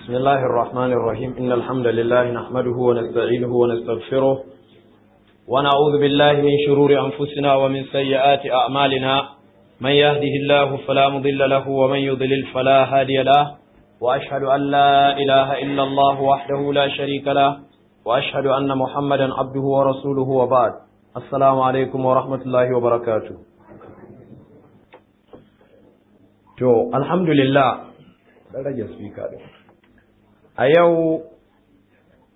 بسم الله الرحمن الرحيم إن الحمد لله نحمده ونستعينه ونستغفره ونعوذ بالله من شرور أنفسنا ومن سيئات أعمالنا من يهده الله فلا مضل له ومن يضلل فلا هادي له وأشهد أن لا إله إلا الله وحده لا شريك له وأشهد أن محمدا عبده ورسوله وبعد السلام عليكم ورحمة الله وبركاته. To, alhamdulillah, ɗan rage speaker ɗin. A yau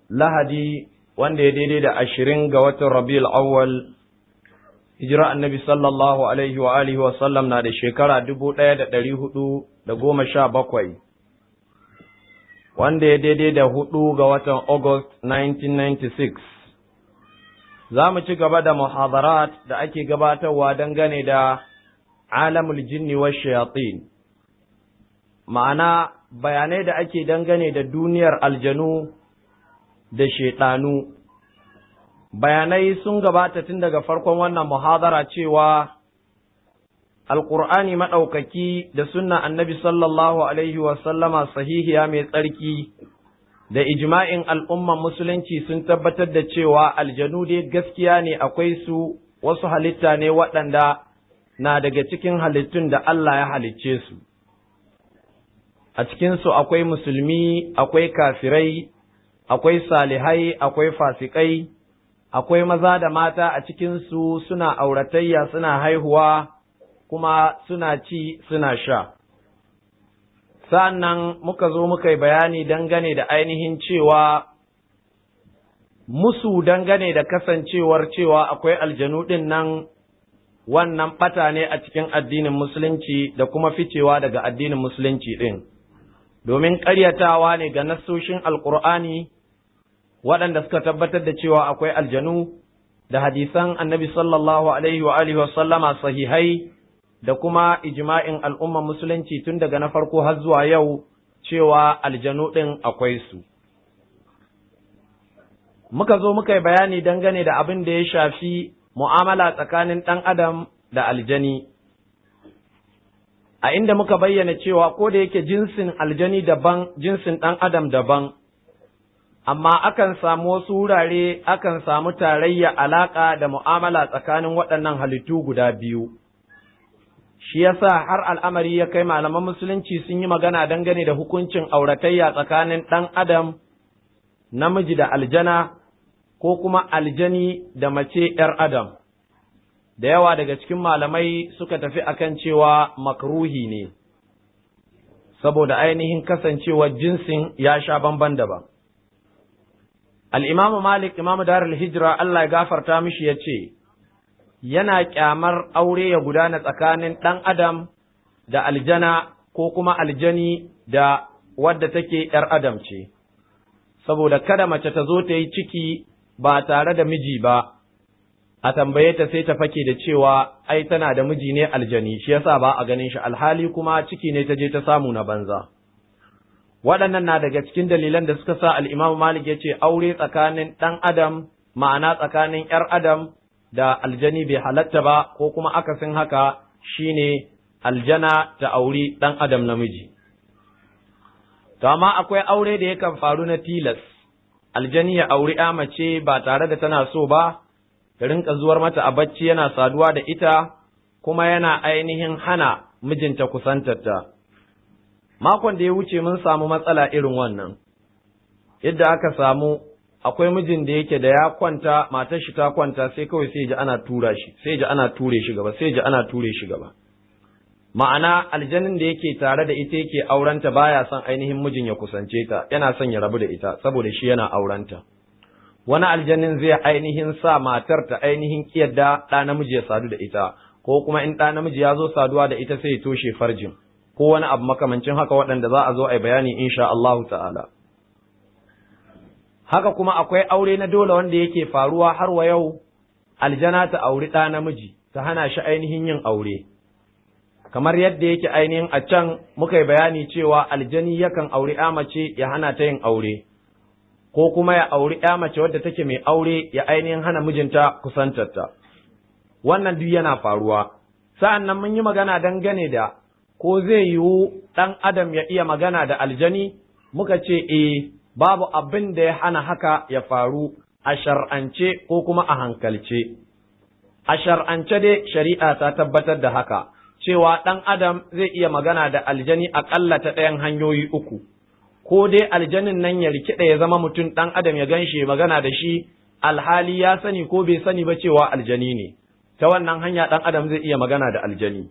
Lahadi wanda ya daidai da 20 ga watan Rabiul Awwal, hijira annabi sallallahu alaihi wa alihi wa sallam na da shekara 1417, wanda ya daidai da 4 ga watan August 1996. Za mu ci gaba da muhadarat da ake gabatarwa dangane da alamul jinni wa shayatin. Ma'ana bayanai da ake dangane da duniyar aljanu da shaiɗanu. Bayanai sun gabata tun daga farkon wannan muhadara cewa Alƙur'ani maɗaukaki da sunna annabi sallallahu alaihi wasallama sahihiya mai tsarki da ijma'in al'umman musulunci sun tabbatar da cewa aljanu dai gaskiya ne akwai su, wasu halitta ne waɗanda na daga cikin halittun da Allah ya halicce su. A cikinsu akwai musulmi, akwai kafirai, akwai salihai, akwai fasikai, akwai maza da mata a cikinsu suna auratayya, suna haihuwa, kuma suna ci, suna sha. Sa'an muka zo muka yi bayani dangane da ainihin cewa musu dangane da kasancewar cewa akwai aljanu ɗin nan wannan ɓata ne a cikin addinin musulunci da kuma ficewa daga addinin musulunci ɗin. Domin ƙaryatawa ne ga nassoshin Alƙur'ani waɗanda suka tabbatar da cewa akwai aljanu da hadisan annabi sallallahu alaihi wa alihi wa sallama sahihai da kuma ijma'in al'umman musulunci tun daga na farko har zuwa yau cewa aljanu ɗin akwai su. Muka zo muka yi bayani dangane da abin da ya shafi mu'amala tsakanin ɗan adam da aljani. A inda muka bayyana cewa ko da yake jinsin aljani daban, jinsin ɗan adam daban, amma akan samu wasu wurare akan samu tarayya alaƙa da mu'amala tsakanin waɗannan halittu guda biyu. Shi yasa har al'amari ya kai malaman musulunci sun yi magana dangane da hukuncin auratayya tsakanin ɗan adam, namiji da aljana, ko kuma aljani da mace ‘yar adam. Da yawa daga cikin malamai suka tafi akan cewa makruhi ne, saboda ainihin kasancewar jinsin ya sha bamban daban. Al'imamu Malik, imamu Darul Hijra, Allah ya gafarta mishi ya ce, yana ƙyamar aure ya gudana tsakanin ɗan adam da aljana ko kuma aljani da wadda take ‘yar adam ce, saboda kada mace ta zo ta yi ciki ba tare da miji ba. A tambaye ta sai ta fake da cewa ai tana da miji ne aljani, shi yasa ba a ganin shi, alhali kuma ciki ne ta je ta samu na banza. Waɗannan na daga cikin dalilan da suka sa al'imam Malik ya ce aure tsakanin ɗan adam, ma'ana tsakanin ‘yar adam da aljani bai halatta ba, ko kuma akasin haka shine aljana ta auri ɗan adam namiji. To amma akwai aure da yakan faru na tilas, aljani ya auri ‘ya mace ba tare da tana so ba, ta rinka zuwar mata a bacci yana saduwa da ita, kuma yana ainihin hana mijinta kusantarta. Makon da ya wuce mun samu matsala irin wannan, yadda aka samu akwai mijin da yake da ya kwanta, matar shi ta kwanta sai kawai sai ji ana tura shi, sai ji ana ture shi gaba, sai ji ana ture shi gaba. Ma'ana aljanin da yake tare da ita yake aurenta baya son ainihin mijin ya kusance ta, yana son ya rabu da ita saboda shi yana aurenta. Wani aljanin zai ainihin sa matar ta ainihin kiyarda ɗa namiji ya sadu da ita, ko kuma in ɗa namiji ya zo saduwa da ita sai ya toshe farjin, ko wani abu makamancin haka waɗanda za a zo a yi bayani insha Allahu ta'ala. Haka kuma akwai aure na dole wanda yake faruwa har wa yau, aljana ta auri ɗa namiji, ta hana shi ainihin yin aure. Kamar yadda yake ainihin a can muka yi bayani cewa aljani yakan auri ‘ya mace ya hana ta yin aure. Ko kuma ya auri ‘ya mace wadda take mai aure ya ainihin hana mijinta kusantarta. Wannan duk yana faruwa. Sa'an nan mun yi magana dangane da ko zai yiwu ɗan adam ya iya magana da aljani? Muka ce babu abin da ya hana haka ya faru a shar'ance ko kuma a hankalce. A shar'ance dai shari'a ta tabbatar da haka, cewa ɗan adam zai iya magana da aljani aƙalla ta ɗayan hanyoyi uku, ko dai aljanin nan ya rikida ya zama mutum, ɗan adam ya ganshi magana da shi alhali ya sani ko bai sani ba cewa aljani ne, ta wannan hanya ɗan adam zai iya magana da aljani.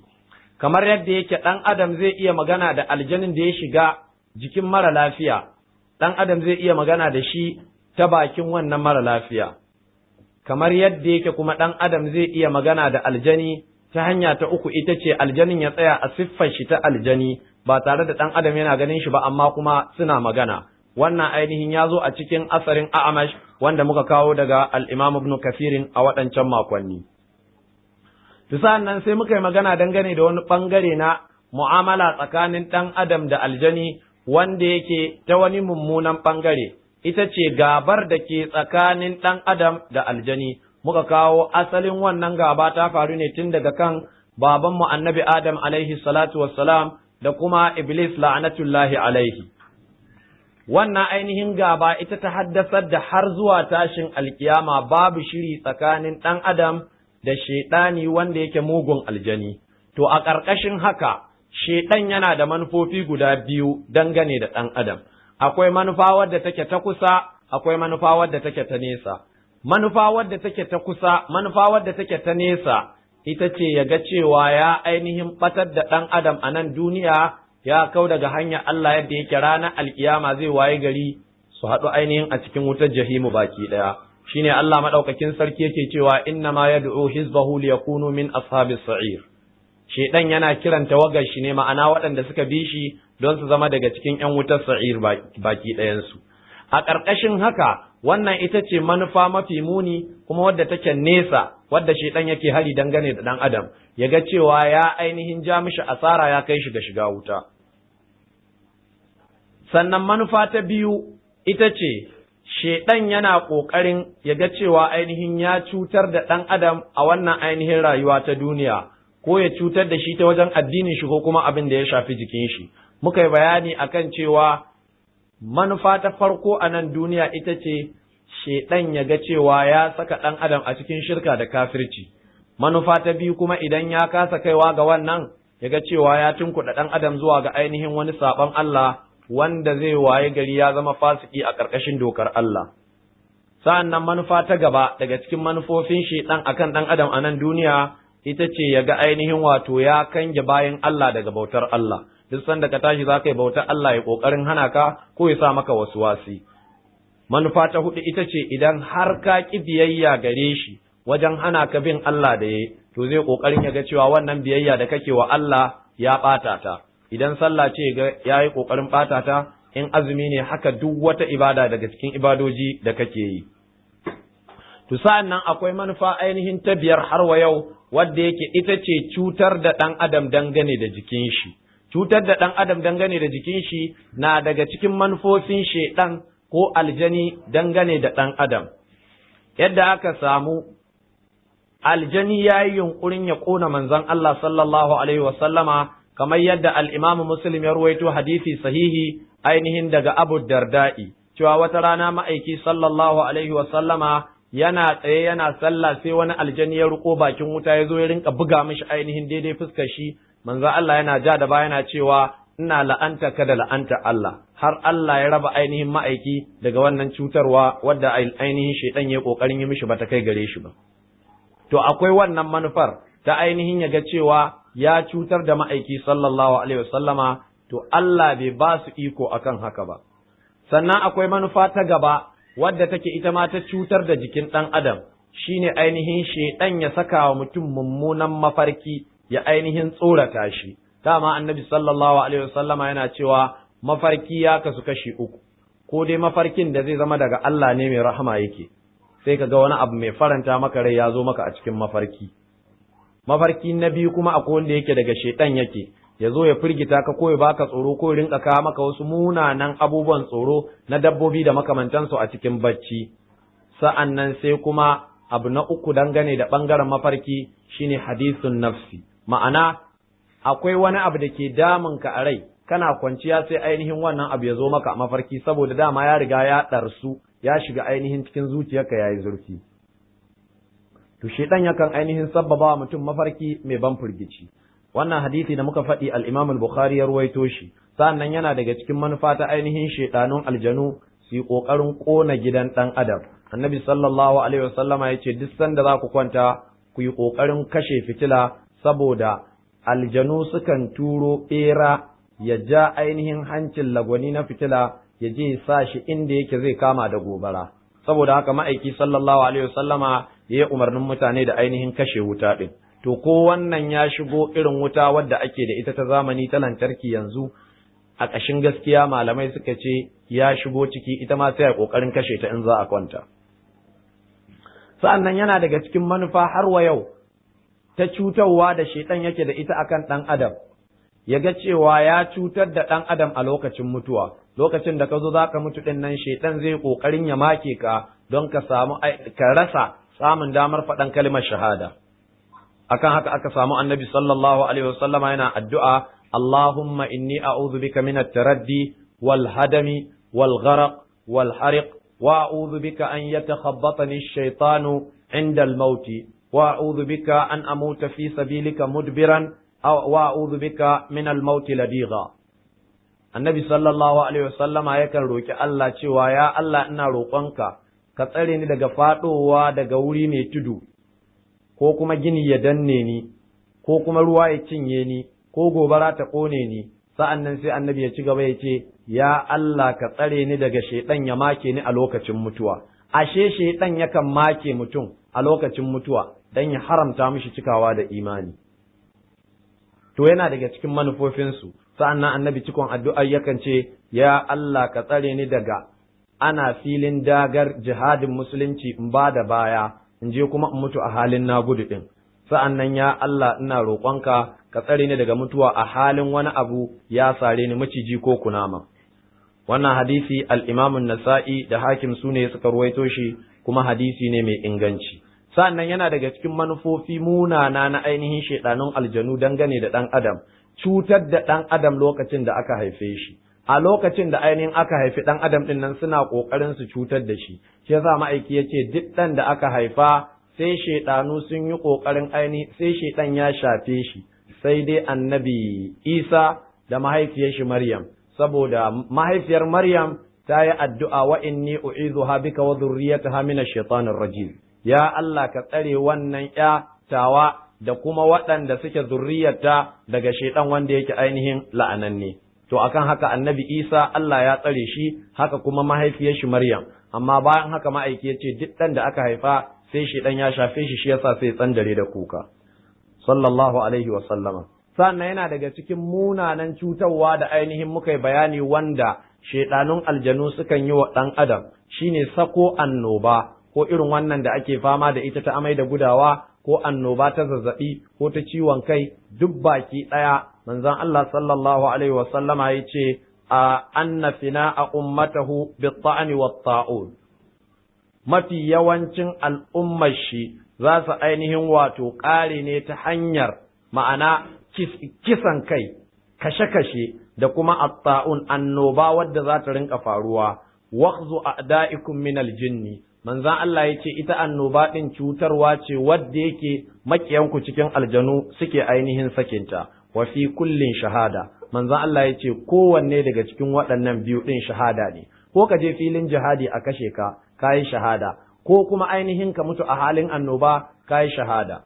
Kamar yadda yake ɗan adam zai iya magana da aljanin da ya shiga jikin mara lafiya, ɗan adam zai iya magana da shi ta bakin wannan mara lafiya. Kamar yadda yake kuma ɗan adam zai iya magana da aljani ta hanya ta uku, ita ce aljanin ya tsaya a siffar shi ta aljani ba tare da ɗan adam yana ganin shi ba, amma kuma suna magana. Wannan ainihin ya zo a cikin asarin A'amash wanda muka kawo daga al-Imam Ibn Kathirin a waɗancan makonni. To sa'an nan sai muka yi magana dangane da wani ɓangare na mu'amala tsakanin ɗan adam da aljani wanda yake ta wani mummunan ɓangare, ita ce gabar da ke tsakanin ɗan adam da aljani. Muka kawo asalin wannan gaba ta faru ne tun daga kan babanmu annabi Adam alaihi salatu wassalam da kuma Iblis la'anatullahi alaihi. Wannan ainihin gaba ita ta haddasar da har zuwa tashin alkiyama babu shiri tsakanin ɗan adam da shaiɗani wanda yake mugun aljani. To a ƙarƙashin haka, shaiɗan yana da manufofi guda biyu dangane da ɗan adam. Akwai manufa wadda take ta kusa, akwai manufa wadda take ta nesa. Manufa wadda take ta kusa, manufa wadda take ta nesa, ita ce ya ga cewa ya ainihin ɓatar da ɗan adam a nan duniya, ya kau daga hanyar Allah yadda yake ranar alkiyama zai waye gari su haɗu ainihin a cikin wutar jahimu baki ɗaya. Shine Allah maɗaukakin sarki yake cewa inna ma yad'u hizbahu liyakunu min ashabis sa'ir. Shedan yana kiran tawagar shi ne, ma'ana waɗanda suka bi shi don su zama daga cikin ƴan wutar sa'ir baki ɗayansu. A ƙarƙashin haka, wannan ita ce manufa mafi muni kuma wadda take nesa, wadda shedan yake hari dangane da ɗan adam, ya ga cewa ya ainihin ja mishi asara, ya kai shi ga shiga wuta. Sannan manufa ta biyu ita ce shedan yana ƙoƙarin ya ga cewa ainihin ya cutar da ɗan adam a wannan ainihin rayuwa ta duniya, ko ya cutar da shi ta wajen addinin shi ko kuma abin da ya shafi jikin shi. Muka yi bayani akan cewa manufa ta farko a nan duniya ita ce shedan ya ga cewa ya saka ɗan adam a cikin shirka da kafirci. Manufa ta biyu kuma idan ya kasa kaiwa ga wannan, ya ga cewa ya tunkuɗa ɗan adam zuwa ga ainihin wani saɓon Allah wanda zai waye gari ya zama fasiki a ƙarƙashin dokar Allah. Sa'an nan manufa ta gaba daga cikin manufofin shedan akan ɗan adam a nan duniya ita ce ya ga ainihin wato ya kange bayan Allah daga bautar Allah. Duk sanda ka tashi za ka yi bautar Allah ya ƙoƙarin hana ka ko ya sa maka wasu wasi. Manufa ta hudu ita ce idan har ka ƙi biyayya gare shi wajen hana ka bin Allah da ya, to zai ƙoƙarin ya ga cewa wannan biyayya da kake wa Allah ya ɓata ta. Idan sallah ce ya yi ƙoƙarin ɓata ta, in azumi ne haka duk wata ibada daga cikin ibadoji da kake yi. To sa'an nan akwai manufa ainihin ta biyar har wa yau, wadda yake ita ce cutar da ɗan adam dangane da jikin shi. Cutar da ɗan adam dangane da jikin shi na daga cikin manufofin shaiɗan ko aljani dangane da ɗan adam. Yadda aka samu aljani ya yi yunƙurin ya ƙona manzon Allah sallallahu alaihi wasallama, kamar yadda al'imamu Muslim ya ruwaito hadisi sahihi ainihin daga Abu Darda'i, cewa wata rana ma'aiki sallallahu alaihi wasallama yana tsaye yana sallah, sai wani aljani ya riko bakin wuta ya zo ya rinka buga mishi ainihin daidai fuskar shi. Manzo Allah yana ja da baya yana cewa ina la'anta ka da la'anta Allah, har Allah ya raba ainihin ma'aiki daga wannan cutarwa wadda ainihin shaidan ya kokarin yi mishi bata kai gare shi ba. To akwai wannan manufar ta ainihin ya ga cewa ya cutar da ma'aiki sallallahu alaihi wasallama, to Allah bai ba su iko akan haka ba. Sannan akwai manufa ta gaba wadda take ita ma ta cutar da jikin ɗan adam, shine ainihin shaidan ya saka wa mutum mummunan mafarki, ya ainihin tsorata shi. Dama annabi sallallahu alaihi wasallama yana cewa mafarki ya kasu kashi uku, ko dai mafarkin da zai zama daga Allah ne mai rahama yake, sai ka ga wani abu mai faranta maka rai ya zo maka a cikin mafarki. Mafarki na biyu kuma akwai wanda yake daga shaitan yake, ya zo ya firgita ka ko ya baka tsoro ko ya rinka kawo maka wasu munanan abubuwan tsoro na dabbobi da makamantansu a cikin bacci. Sa'an nan sai kuma abu na uku dangane da ɓangaren mafarki shine hadisun nafsi, ma'ana akwai wani abu da ke damun ka a rai kana kwanciya sai ainihin wannan abu ya zo maka a mafarki saboda dama ya riga ya ɗarsu ya shiga ainihin cikin zuciyarka yayi zurfi to shedan yakan ainihin sabbaba wa mutum mafarki mai ban firgici wannan hadisi da muka faɗi al-Imam al-Bukhari ya ruwaito shi sannan yana daga cikin manufa ta ainihin shedanun aljanu su yi kokarin kona gidan dan adam annabi sallallahu alaihi wasallama yace duk sanda za ku kwanta ku yi kokarin kashe fitila saboda aljanu sukan turo bera ya ja ainihin hancin lagwani na fitila ya je sa shi inda yake zai kama da gobara saboda haka ma'aiki sallallahu alaihi wasallama ya yi umarnin mutane da ainihin kashe wuta din to ko wannan ya shigo irin wuta wadda ake da ita ta zamani ta lantarki yanzu a ƙashin gaskiya malamai suka ce ya shigo ciki ita ma sai a ƙoƙarin kashe ta in za a kwanta sa'annan yana daga cikin manufa har wa yau ta cutarwa da shaitan yake da ita akan ɗan adam ya ga cewa ya cutar da ɗan adam a lokacin mutuwa lokacin da ka zo za ka mutu ɗin nan shaitan zai ƙoƙarin ya make ka don ka samu ka rasa samun damar faɗan kalmar shahada akan haka aka samu annabi sallallahu alaihi wasallama yana addu'a Allahumma inni a'udhu bika min at-taraddi wal hadami wal gharq wal hariq wa a'udhu bika an yatakhabbatani ash-shaytanu 'inda al-maut wa a'udhu bika an amuta fi sabilika mudbiran aw wa a'udhu bika min al-maut ladigha annabi sallallahu alaihi wasallama yakan roki Allah cewa ya Allah ina roƙonka ka tsare ni daga faɗowa daga wuri mai tudu ko kuma gini ya danne ni ko kuma ruwa ya cinye ni ko gobara ta ƙone ni sa'an nan sai annabi ya ci gaba ya ce ya Allah ka tsare ni daga shaiɗan ya make ni a lokacin mutuwa ashe shaiɗan yakan make mutum a lokacin mutuwa dan ya haramta mishi cikawa da imani to yana daga cikin manufofinsu sa'an nan annabi cikon addu'a yakan ce ya Allah ka tsare ni daga ana filin dagar jihadin musulunci in ba da baya in je kuma in mutu a halin na gudu ɗin sa'an nan ya Allah ina roƙonka ka tsare ni daga mutuwa a halin wani abu ya sare ni maciji ko kunama wannan hadisi al-Imam an-Nasa'i da Hakim sune suka ruwaito shi kuma hadisi ne mai inganci sa'an nan yana daga cikin manufofi munana na ainihin shedanun aljanu dangane da ɗan adam cutar da ɗan adam lokacin da aka haife shi a lokacin da ainihin aka haifi ɗan adam ɗin nan suna ƙoƙarin su cutar da shi shi yasa ma'aiki ya ce duk ɗan da aka haifa sai shaiɗanu sun yi ƙoƙarin sai shaiɗan ya shafe shi sai dai annabi Isa da mahaifiyar shi Maryam saboda mahaifiyar Maryam ta yi addu'a wa inni u'idhuha bika wa dhurriyyataha min ash-shaytanir rajim ya Allah ka tsare wannan ƴa tawa da kuma waɗanda suke zurriyarta daga shaiɗan wanda yake ainihin la'ananne to akan haka annabi Isa Allah ya tsare shi haka kuma mahaifiyar shi Maryam amma bayan haka ma'aiki ya ce duk ɗan da aka haifa sai shi ɗan ya shafe shi shi yasa sai tsandare da kuka sallallahu alaihi wa sallama sannan yana daga cikin munanan cutarwa da ainihin muka yi bayani wanda shaiɗanun aljanu sukan yi wa ɗan adam shine sako annoba ko irin wannan da ake fama da ita ta amai da gudawa ko annoba ta zazzaɓi ko ta ciwon kai duk baki ɗaya manzon Allah sallallahu alaihi wasallama ya ce a anna fina a ummatahu bi-ta'ni wat-ta'un mafi yawancin al'ummar shi za su ainihin wato ƙare ne ta hanyar ma'ana kisan kai kashe-kashe da kuma at-ta'un annoba wadda za ta rinka faruwa wakhzu a'da'ikum min al-jinni manzan Allah ya ce ita annoba ɗin cutarwa ce wadda yake makiyanku cikin aljanu suke ainihin sakinta wa fi kullin shahada manzan Allah ya ce kowanne daga cikin waɗannan biyu ɗin shahada ne ko ka je filin jihadi a kashe ka kayi shahada ko kuma ainihin ka mutu a halin annoba kayi shahada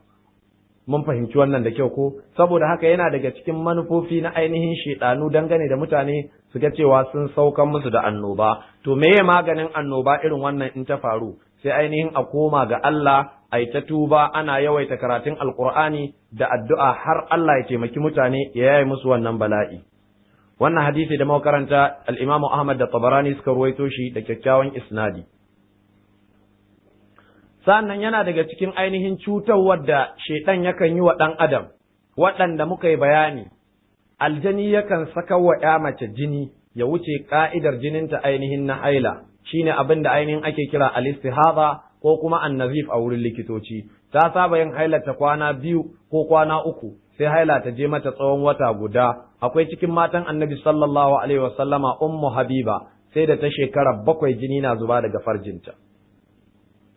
mun fahimci wannan da kyau ko saboda haka yana daga cikin manufofi na ainihin shedanu dangane da mutane su ga cewa sun saukan musu da annoba to meye maganin annoba irin wannan in ta faru sai ainihin a koma ga Allah ai ta tuba ana yawaita karatun alqur'ani da addu'a har Allah ya taimaki mutane ya yaye musu wannan bala'i wannan hadisi da muka karanta al-Imam Ahmad da Tabarani suka ruwaito shi da kyakkyawan isnadi sannan yana daga cikin ainihin cutarwar da shaitan yakan yi wa ɗan adam waɗanda muka yi bayani aljani yakan saka wa ƴa mace jini ya wuce ka'idar jininta ainihin na haila shine abin da ainihin ake kira al-istihada ko kuma annazif a wurin likitoci ta saba yin hailarta kwana 2 ko kwana 3 sai haila ta je mata tsawon wata guda. Akwai cikin matan Annabi sallallahu alaihi wasallama Ummu Habiba sai da ta shekara 7 jini na zuba daga farjinta.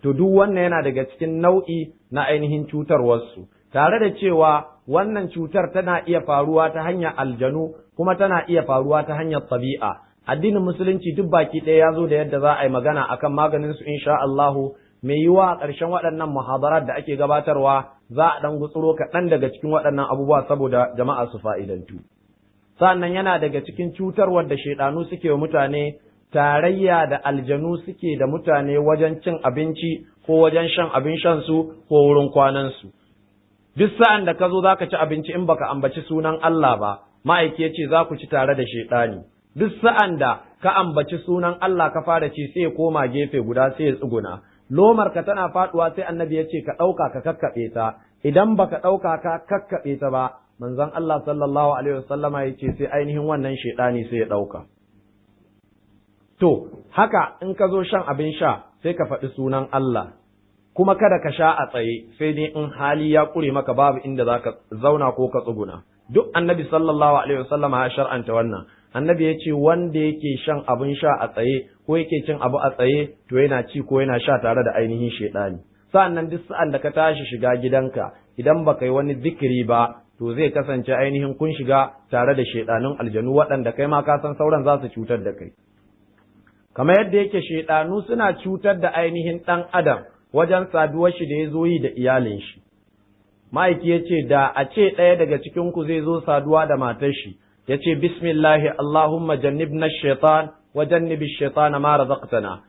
To duk wannan yana daga cikin nau'i na ainihin cutarwarsu, tare da cewa wannan cutar tana iya faruwa ta hanyar aljanu kuma tana iya faruwa ta hanyar tabi'a. Addinin musulunci duk baki ɗaya ya zo da yadda za a yi magana akan maganin su insha Allahu. Mai yiwa a ƙarshen waɗannan muhadarat da ake gabatarwa za a ɗan gutsuro kaɗan daga cikin waɗannan abubuwa saboda jama'a su fa'idantu. Sannan yana daga cikin cutarwar da shaiɗanu suke wa mutane, tarayya da aljanu suke da mutane wajen cin abinci ko wajen shan abin shan su ko wurin kwanan su. Duk sa'an da ka zo za ka ci abinci in baka ambaci sunan Allah ba, ma'aiki ya ce za ku ci tare da shaiɗani. Duk sa'an da ka ambaci sunan Allah ka fara ci sai ya koma gefe guda sai ya tsuguna. Lomar ka tana faduwa sai annabi ya ce ka ɗauka ka kakkaɓe ta, idan baka ɗauka ka kakkaɓe ta ba, manzon Allah sallallahu alaihi wasallama ya ce sai ainihin wannan shaiɗani sai ya ɗauka. To, haka in ka zo shan abin sha sai ka faɗi sunan Allah, kuma kada ka sha a tsaye sai dai in hali ya ƙure maka babu inda za ka zauna ko ka tsuguna. Duk annabi sallallahu alaihi wasallama ya shar'anta wannan. Annabi ya ce wanda yake shan abin sha a tsaye ko yake cin abu a tsaye to yana ci ko yana sha tare da ainihin shaidani. Sa'annan duk sa'an da ka tashi shiga gidanka idan baka yi wani zikiri ba to zai kasance ainihin kun shiga tare da shaidanun aljanu waɗanda kai ma ka san sauran za su cutar da kai. Kamar yadda yake shaidanu suna cutar da ainihin ɗan adam wajen saduwar shi da ya zo yi da iyalin shi. Ma'aiki ya ce da a ce ɗaya daga cikin ku zai zo saduwa da matar shi ya ce bismillahi Allahumma jannibna shaitan wa jannibi shaitana ma razaqtana,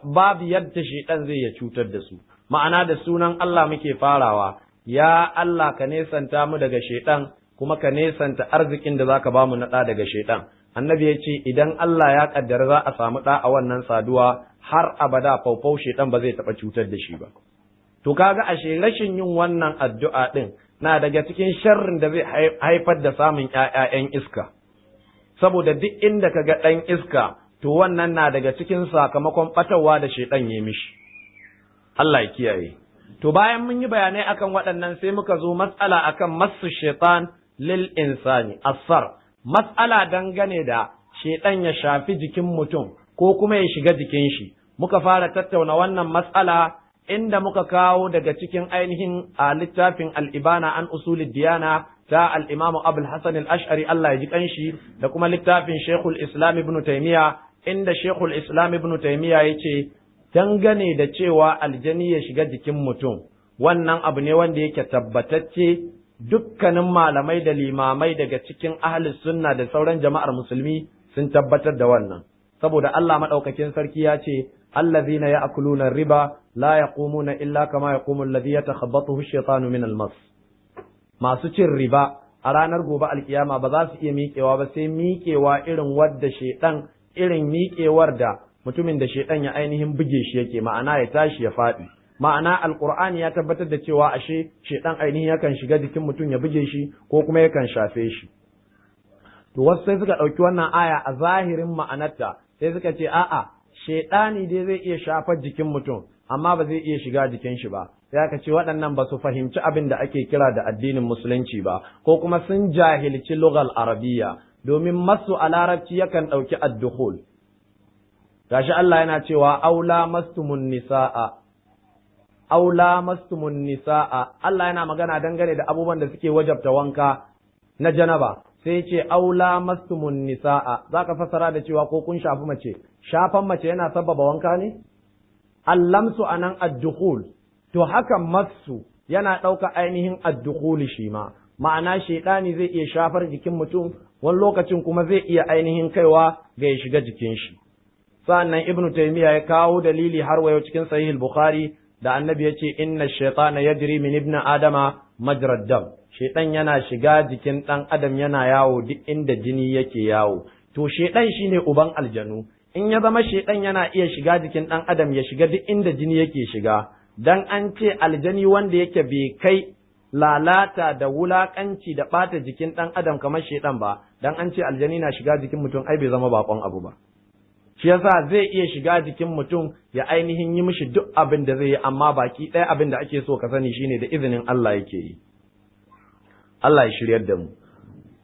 babu yadda shaitan zai ya cutar da su. Ma'ana da sunan Allah muke farawa, ya Allah ka nesanta mu daga shaitan kuma ka nesanta arzikin da zaka bamu na ɗa daga shaitan. Annabi ya ce idan Allah ya kaddara za a samu ɗa a wannan saduwa har abada faufau shaitan ba zai taɓa cutar da shi ba. To kaga ashe rashin yin wannan addu'a ɗin na daga cikin sharrin da zai haifar da samun ‘ya'ya'yan iska, saboda duk inda ka ga ɗan iska, to wannan na daga cikin sakamakon ɓatarwa da shaiɗan ya mishi. Allah ya kiyaye. To bayan mun yi bayanai akan waɗannan sai muka zo matsala akan masu shaitan lil insani, asar, matsala dangane da shaiɗan ya shafi jikin mutum ko kuma ya shiga jikin shi. Muka fara tattauna wannan matsala inda muka kawo daga cikin ainihin a littafin al'ibana an usulid diyana ta al'imamu Abul Hassan al'ash'ari Allah ya ji ƙanshi da kuma littafin Shekul Islam Ibn Taymiya inda Shekul Islam Ibn Taymiya ya ce, dangane da cewa aljani ya shiga jikin mutum, wannan abu ne wanda yake tabbatacce dukkanin malamai da limamai daga cikin ahlus sunna da sauran jama'ar musulmi sun tabbatar da wannan. Saboda Allah maɗaukakin sarki ya ce, الذين يأكلون الربا لا يقومون إلا كما يقوم الذي يتخبطه الشيطان من المس. masu cin riba a ranar gobe alkiyama ba za su iya miƙewa ba sai miƙewa irin wadda shedan irin miƙewar da mutumin da shedan ya ainihin buge shi yake, ma'ana ya tashi ya faɗi. Ma'ana alqur'ani ya tabbatar da cewa ashe shedan ainihin yakan shiga jikin mutum ya buge shi ko kuma yakan shafe shi. To wasu sai suka ɗauki wannan aya a zahirin ma'anarta sai suka ce a'a shaidani dai zai iya shafar jikin mutum amma ba zai iya shiga jikin shi ba, sai aka ce waɗannan ba su fahimci abin da ake kira da addinin musulunci ba ko kuma sun jahilci lugal arabiyya, domin masu a larabci yakan ɗauki addukhul. Gashi Allah yana cewa aula mastumun nisa'a, Allah yana magana dangane da abubuwan da suke wajabta wanka na janaba sai ce aula mastumun nisa'a, zaka fasara da cewa ko kun shafi mace, shafan mace yana sababa wanka ne? Allamsu anan addukhul, to haka masu yana ɗauka ainihin addukhul shi ma, ma'ana shaidani zai iya shafar jikin mutum wani lokacin kuma zai iya ainihin kaiwa ga ya shiga jikin shi. Sa'annan Ibn Taymiyyah ya kawo dalili har wayo cikin Sahih Bukhari da Annabi ya ce inna shaytana yajri min ibn adama majrad dam, shaitan yana shiga jikin ɗan adam yana yawo duk inda jini yake yawo. To shaitan shine uban aljanu, in ya zama shaitan yana iya shiga jikin ɗan adam ya shiga duk inda jini yake shiga, dan an ce aljani wanda yake bai kai lalata da wulakanci da ɓata jikin ɗan adam kamar shaitan ba, dan an ce aljani na shiga jikin mutum ai bai zama bakon abu ba. Shi yasa zai iya shiga jikin mutum ya ainihin yi mishi duk abin da zai yi, amma baki ɗaya abin da ake so ka sani shine da izinin Allah yake yi. Allah ya shiryar da mu.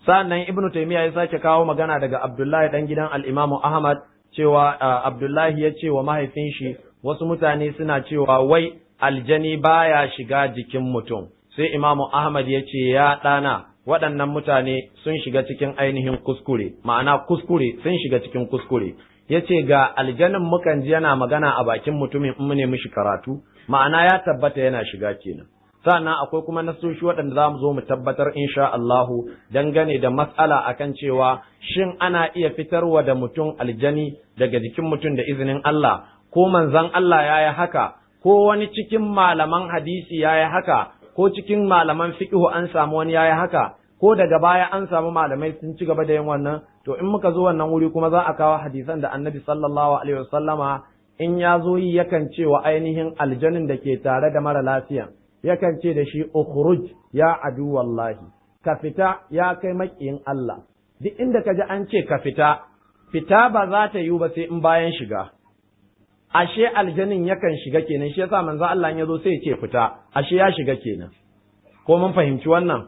Sa'annan Ibn Taymiyyah ya sake kawo magana daga Abdullahi dan gidan al-Imam Ahmad cewa Abdullahi ya ce wa mahaifin shi wasu mutane suna cewa wai aljani baya shiga jikin mutum. Sai Imam Ahmad ya ce ya ɗana waɗannan mutane sun shiga cikin ainihin kuskure, ma'ana kuskure sun shiga cikin kuskure. Ya ce ga aljanin mukan ji yana magana a bakin mutumin in mu ne mishi karatu, ma'ana ya tabbata yana shiga kenan. Sannan akwai kuma nasoshi waɗanda za mu zo mu tabbatar insha Allahu dangane da matsala akan cewa shin ana iya fitarwa da mutum aljani daga jikin mutum da izinin Allah, ko manzon Allah ya yi haka, ko wani cikin malaman hadisi ya yi haka, ko cikin malaman fiqhu an samu wani ya yi haka, ko daga baya an samu malamai sun ci gaba da yin wannan. To in muka zo wannan wuri kuma za a kawo hadisan da Annabi sallallahu alaihi wasallama in ya zo yi yakan ce wa ainihin aljanin da ke tare da mara lafiya, yakan ce da shi ukhruj ya adu wallahi, ka fita ya kai makiyin Allah. Duk inda ka ji an ce ka fita, fita ba za ta yiwu ba sai in bayan shiga. Ashe aljanin yakan shiga kenan, shi yasa manzo Allah ya zo sai ya ce fita, ashe ya shiga kenan. Ko mun fahimci wannan?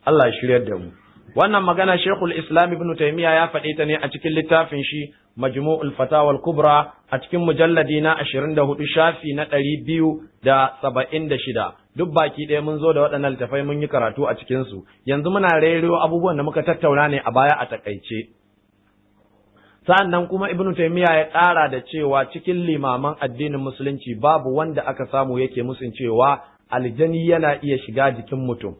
Allah ya shiryar da mu. Wannan magana Sheikhul Islam Ibn Taymiyyah ya faɗe ta ne a cikin littafin shi Majmu'ul Fatawa al-Kubra a cikin mujalladi na 24 shafi na 276. Duk baki ɗaya mun zo da waɗannan littafai mun yi karatu a cikin su. Yanzu muna rero abubuwan da muka tattauna ne a baya a takaice. Sa'annan kuma Ibn Taymiyyah ya ƙara da cewa cikin limaman addinin musulunci babu wanda aka samu yake musun cewa aljani yana iya shiga jikin mutum.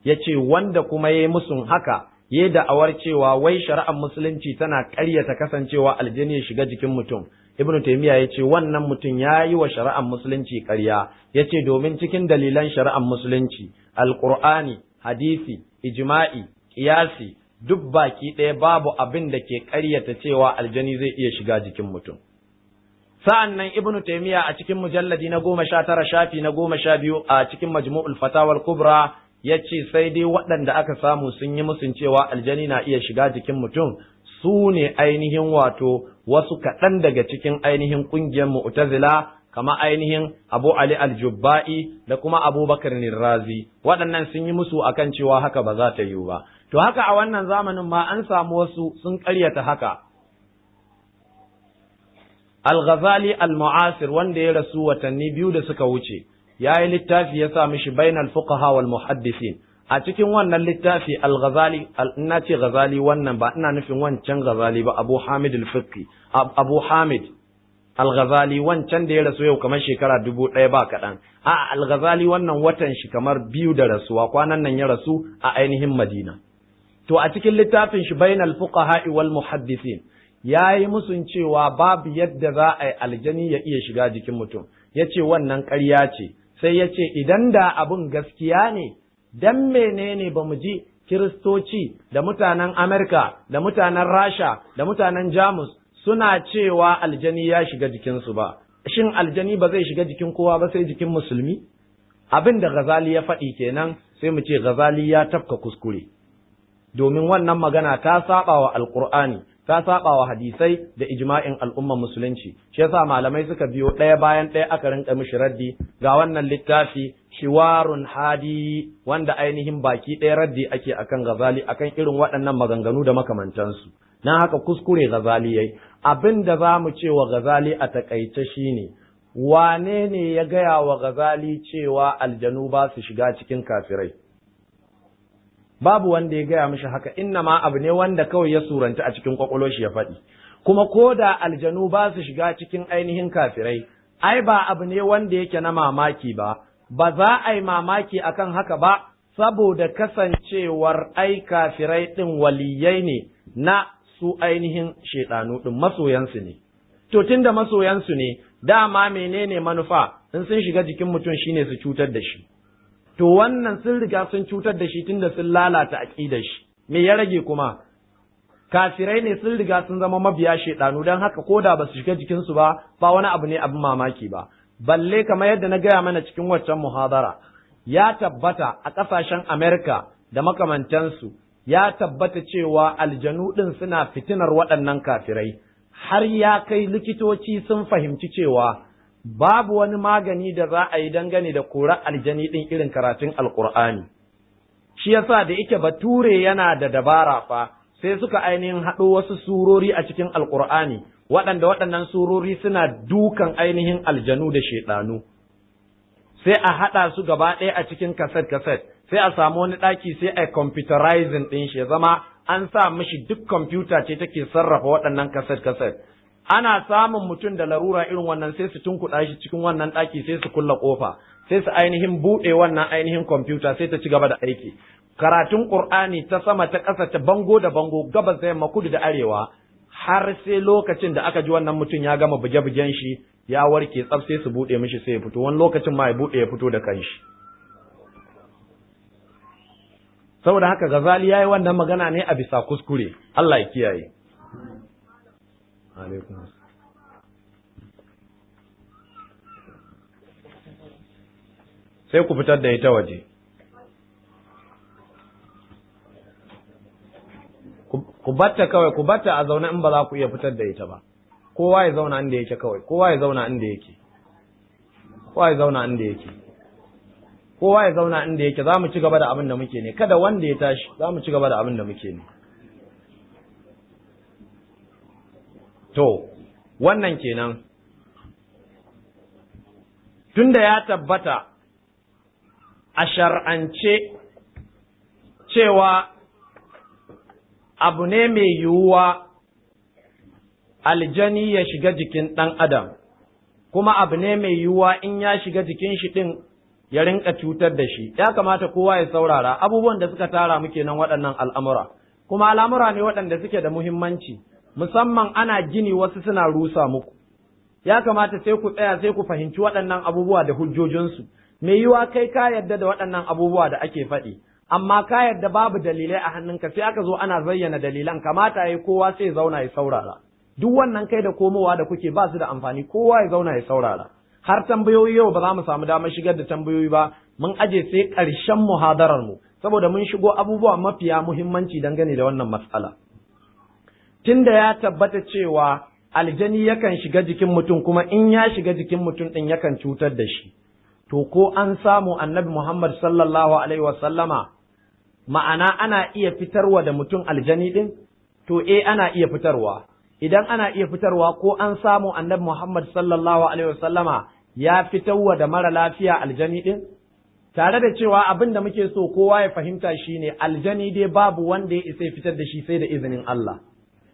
Ya ce wanda kuma ya yi musun haka, ya da'awar cewa wai shari'ar musulunci tana ƙaryata kasancewa aljani ya shiga jikin mutum. Ibn Taymiyyah ya ce wannan mutum ya yi wa shari'ar musulunci ƙarya, ya ce domin cikin dalilan shari'ar musulunci, Alƙur'ani, hadisi, ijma'i, ƙiyasi, duk baki ɗaya babu abin da ke ƙaryata cewa aljani zai iya shiga jikin mutum. Sa'an nan Ibn Taymiyyah a cikin mujalladi na 19 shafi na 12 a cikin Majmu'ul Fatawa al-Kubra ya ce sai dai waɗanda aka samu sun yi musun cewa aljani na iya shiga jikin mutum su ne ainihin wato wasu kaɗan daga cikin ainihin ƙungiyar Mu'tazila kama ainihin Abu Ali al-Jubba'i da kuma Abubakar Razi. Waɗannan sun yi musu akan cewa haka ba za ta yiwu ba. To haka a wannan zamanin ma an samu wasu sun ƙaryata haka. Al-Ghazali al-Mu'asir wanda ya rasu watanni 2 da suka wuce, ya yi littafi ya sa mishi bainal fuqaha wal muhaddisin. A cikin wannan littafi al-Ghazali, ina ce Ghazali wannan ba ina nufin wancan Ghazali ba, Abu Hamid al-Fiqi, Abu Hamid al-Ghazali wancan da ya rasu yau kamar shekara 1000 ba kaɗan. A al-Ghazali wannan watan shi kamar 2 da rasuwa, kwanan nan ya rasu a ainihin Madina. To a cikin littafin shi bainal fuqaha wal muhaddisin ya yi musun cewa babu yadda za a yi aljani ya iya shiga jikin mutum. Ya ce wannan ƙarya ce. Sai ya ce idan da abin gaskiya ne, dan menene ba mu ji Kiristoci da mutanen Amerika da mutanen Rasha da mutanen Jamus suna cewa aljani ya shiga jikinsu ba. Shin aljani ba zai shiga jikin kowa ba sai jikin musulmi? Abin da Ghazali ya faɗi kenan sai mu ce Ghazali ya tafka kuskure. Domin wannan magana ta saba wa Alƙur'ani, ta saba wa hadisai da ijma'in al'ummar musulunci. Shi yasa malamai suka biyo ɗaya bayan ɗaya aka rinka mishi raddi. Ga wannan littafi Shiwarun Hadi wanda ainihin baki ɗaya raddi ake akan Ghazali akan irin waɗannan maganganu da makamantansu. Na haka kuskure Ghazali yayi. Abin da za mu ce wa Ghazali a takaice shine wane ne ya gaya wa Ghazali cewa aljanu ba su shiga cikin kafirai? Babu wanda ya gaya mishi haka, inna ma abu ne wanda kawai ya suranta a cikin kwakwalwar shi ya faɗi. Kuma ko da aljanu ba su shiga cikin ainihin kafirai, ai ba abu ne wanda yake na mamaki ba, ba za a yi mamaki akan haka ba, saboda kasancewar ai kafirai ɗin waliyai ne na su ainihin shaiɗanu ɗin masoyansu ne. To tunda masoyansu ne, dama menene manufa in sun shiga jikin mutum shine su cutar da shi. To wannan sun riga sun cutar da shi tunda sun lalata aqidar shi. Me ya rage kuma? Kafirai ne sun riga sun zama mabiya shedanu dan haka koda ba su shiga jikin su ba wani abu ne abin mamaki ba. Balle kamar yadda na gaya mana cikin waccan muhadara, ya tabbata a ƙasashen Amerika da makamantansu, ya tabbata cewa aljanu din suna fitinar waɗannan kafirai, har ya kai likitoci sun fahimci cewa babu wani magani da za a yi dangane da kora aljani ɗin irin karatun alƙur'ani. shi yasa da yake bature yana da dabara fa sai suka ainihin haɗo wasu surori a cikin alkur'ani waɗannan surori suna dukan ainihin aljanu da shaiɗanu sai a haɗa su gaba ɗaya a cikin kaset sai a samu wani ɗaki sai a computerizing ɗin shi ya zama an sa mishi duk kwamfuta ce take sarrafa waɗannan kaset ana samun mutum da larura irin wannan sai su tunkuɗa shi cikin wannan ɗaki sai su kulla ƙofa sai su ainihin buɗe wannan ainihin kwamfuta sai ta ci gaba da aiki karatun Qur'ani ta sama ta ƙasa ta bango da bango gabas da yamma kudu da arewa har sai lokacin da aka ji wannan mutum ya gama buge-bugen shi ya warke tsaf sai su buɗe mishi sai ya fito wani lokacin ma ya buɗe ya fito da kanshi saboda haka Ghazali yayi wannan magana ne a bisa kuskure Allah ya kiyaye alaikum sai ku fitar da ita waje ku batta kawai ku batta a zaune in ba za ku iya fitar da ita ba kowa ya zauna inda yake kawai kowa ya zauna inda yake kowa ya zauna inda yake kowa ya zauna inda yake za mu ci gaba da abin da muke ne kada wanda ya tashi za mu ci gaba da abin da muke ne to wannan kenan tunda ya tabbata a shar'ance cewa abu ne mai yiwuwa aljani ya shiga jikin ɗan adam kuma abu ne mai yiwuwa in ya shiga jikin shi ɗin ya rinka cutar da shi ya kamata kowa ya saurara abubuwan da suka tara muke nan waɗannan al'amura kuma al'amura ne waɗanda suke da muhimmanci musamman ana gini wasu suna rusa muku ya kamata sai ku tsaya sai ku fahimci waɗannan abubuwa da hujjojinsu mai yiwuwa kai ka yarda da waɗannan abubuwa da ake faɗi amma ka yarda babu dalilai a hannunka sai aka zo ana zayyana dalilan kamata yayi kowa sai ya zauna ya saurara duk wannan kai da komowa da kuke ba su da amfani kowa ya zauna ya saurara har tambayoyi yau ba za mu samu damar shigar da tambayoyi ba mun aje sai ƙarshen muhadarar mu saboda mun shigo abubuwa mafiya muhimmanci dangane da wannan matsala tunda ya tabbata cewa aljani yakan shiga jikin mutum kuma in ya shiga jikin mutum din yakan cutar da shi to ko an samu annabi Muhammad sallallahu alaihi wasallama ma'ana ana iya fitarwa da mutum aljani din to ana iya fitarwa idan ana iya fitarwa ko an samu annabi Muhammad sallallahu alaihi wasallama ya fitarwa da mara lafiya aljani din tare da cewa abin da muke so kowa ya fahimta shine aljani dai babu wanda ya isa fitar da shi sai da izinin Allah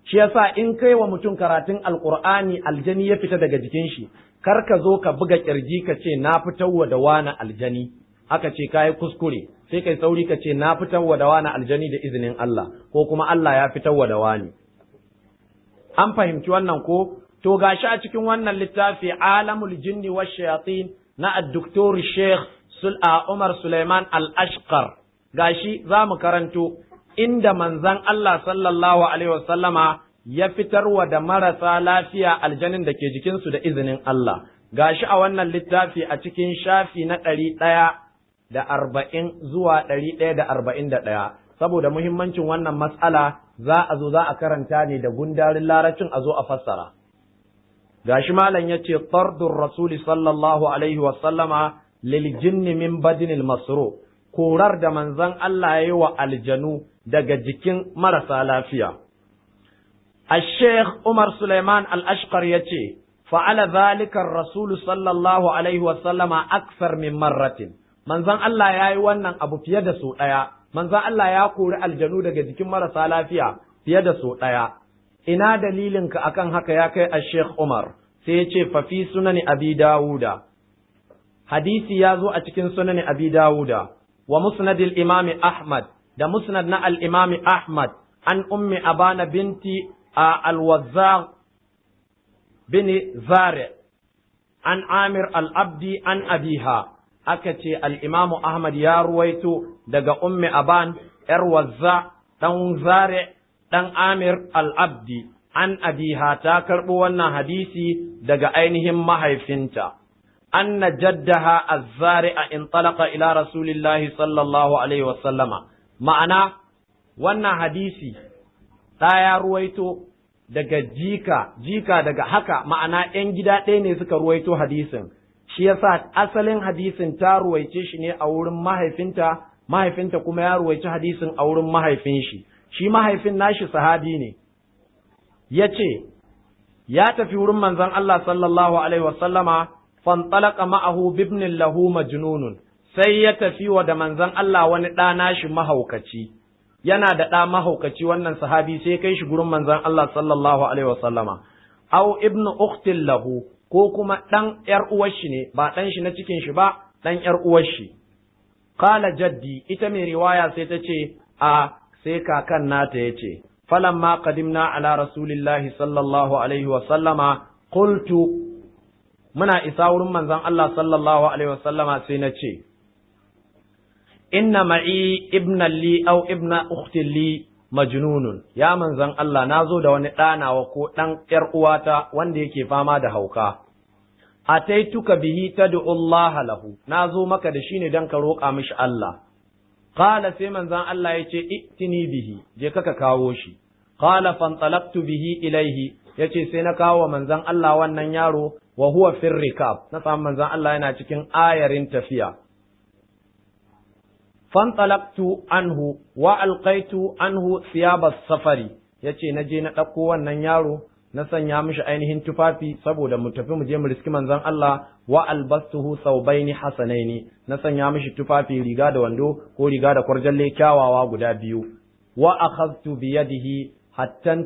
shi yasa in kai wa mutum karatun alqur'ani aljani ya fita daga jikin shi kar ka zo ka buga kirji ka ce na fitarwa da wani aljani aka ce kai kuskure sai kai sauri ka ce na fitarwa da wani aljani da izinin Allah ko kuma Allah ya fitarwa da wani an fahimci wannan ko to gashi a cikin wannan littafi alamul jinni wash shayatin na ad-doktor Sheikh Umar Suleiman Al-Ashqar gashi zamu karanto inda manzon Allah sallallahu alaihi wasallama ya fitarwa da marasa lafiya aljanin da ke jikinsu da izinin Allah gashi a wannan littafi a cikin shafi na 140 zuwa 141 saboda muhimmancin wannan mas'ala za a zo za a karanta ne da gundarin larabcin a zo a fassara gashi malam yace tardur rasul sallallahu alaihi wa sallama lil jinni min badinil masru korar da manzon Allah yayi wa aljanu daga jikin marasa lafiya الشيخ عمر سليمان الأشقر يتي فعل ذلك الرسول صلى الله عليه وسلم أكثر من مرة من ذن الله ياي wannan abu fiye da so daya manzon Allah ya kori aljanu daga jikin marasa lafiya fiye da so daya ina dalilin ka akan haka ya kai al-Sheikh Umar sai yace fa fi sunani Abi Dawuda hadisi ya zo a cikin sunani Abi Dawuda wa musnad al-Imam Ahmad da musnad na al-Imam Ahmad an ummi Abana binti الوزاغ بن زارع عن عامر الأبدي عن أبيها أكتي الإمام أحمد يا رويتو دقا أم أبان الوزاع تن زارع تن عامر الأبدي عن أبيها تاكربو وانا حديثي دقا أينهم محيفنتا أن جدها الزارع انطلق إلى رسول الله صلى الله عليه وسلم معنى وانا حديثي ta ya ruwaito daga jika daga haka ma'ana ‘yan gida ɗaya ne suka ruwaito hadisin shi yasa asalin hadisin ta ruwaice shi ne a wurin mahaifinta mahaifinta kuma ya ruwaici hadisin a wurin mahaifin shi mahaifin nashi sahabi ne. Yace ya tafi wurin manzon Allah sallallahu alaihi wasallama fantalaka ma'ahu bibnin lahu majnunun, sai ya tafi wa da manzon Allah wani ɗa nashi mahaukaci, yana da ɗa mahaukaci wannan sahabi, sai kai shi gurin manzon Allah sallallahu alaihi wasallama. Aw ibnu ukhtin lahu, ko kuma ɗan ƴar uwar shi ne, ba ɗan shi na cikin shi ba, ɗan ƴar uwar shi. Qala jaddi, ita mai riwaya sai ta ce sai kakan nata yace falamma qadimna ala rasulillahi sallallahu alaihi wasallama qultu, muna isa wurin manzon Allah sallallahu alaihi wasallama sai na ce inna ma'i ibnan li aw ibna ukhtin li majnunun, ya manzon Allah nazo da wani ɗanawa ko ɗan ƴar uwata wanda yake fama da hauka. Ataituka bihi tad'u Allah lahu, nazo maka da shi ne dan ka roƙa mishi Allah. Qala sai manzon Allah yace itini bihi, je ka kawo shi. Qala fantalaqtu bihi ilaihi, yace sai na kawo manzon Allah wannan yaro wa huwa fir rikab, na samu manzon Allah yana cikin ayarin tafiya. Fantalaqtu anhu wa alqaitu anhu thiyab as-safari, yace naje na ɗauko wannan yaro na sanya mishi ainihin tufafi saboda mu tafi mu je mu riski manzon Allah, wa albastuhu thawbaini hasanaini, na sanya mishi tufafi riga da wando ko riga da kwarjalle kyawawa guda biyu. Wa akhadtu bi yadihi hatta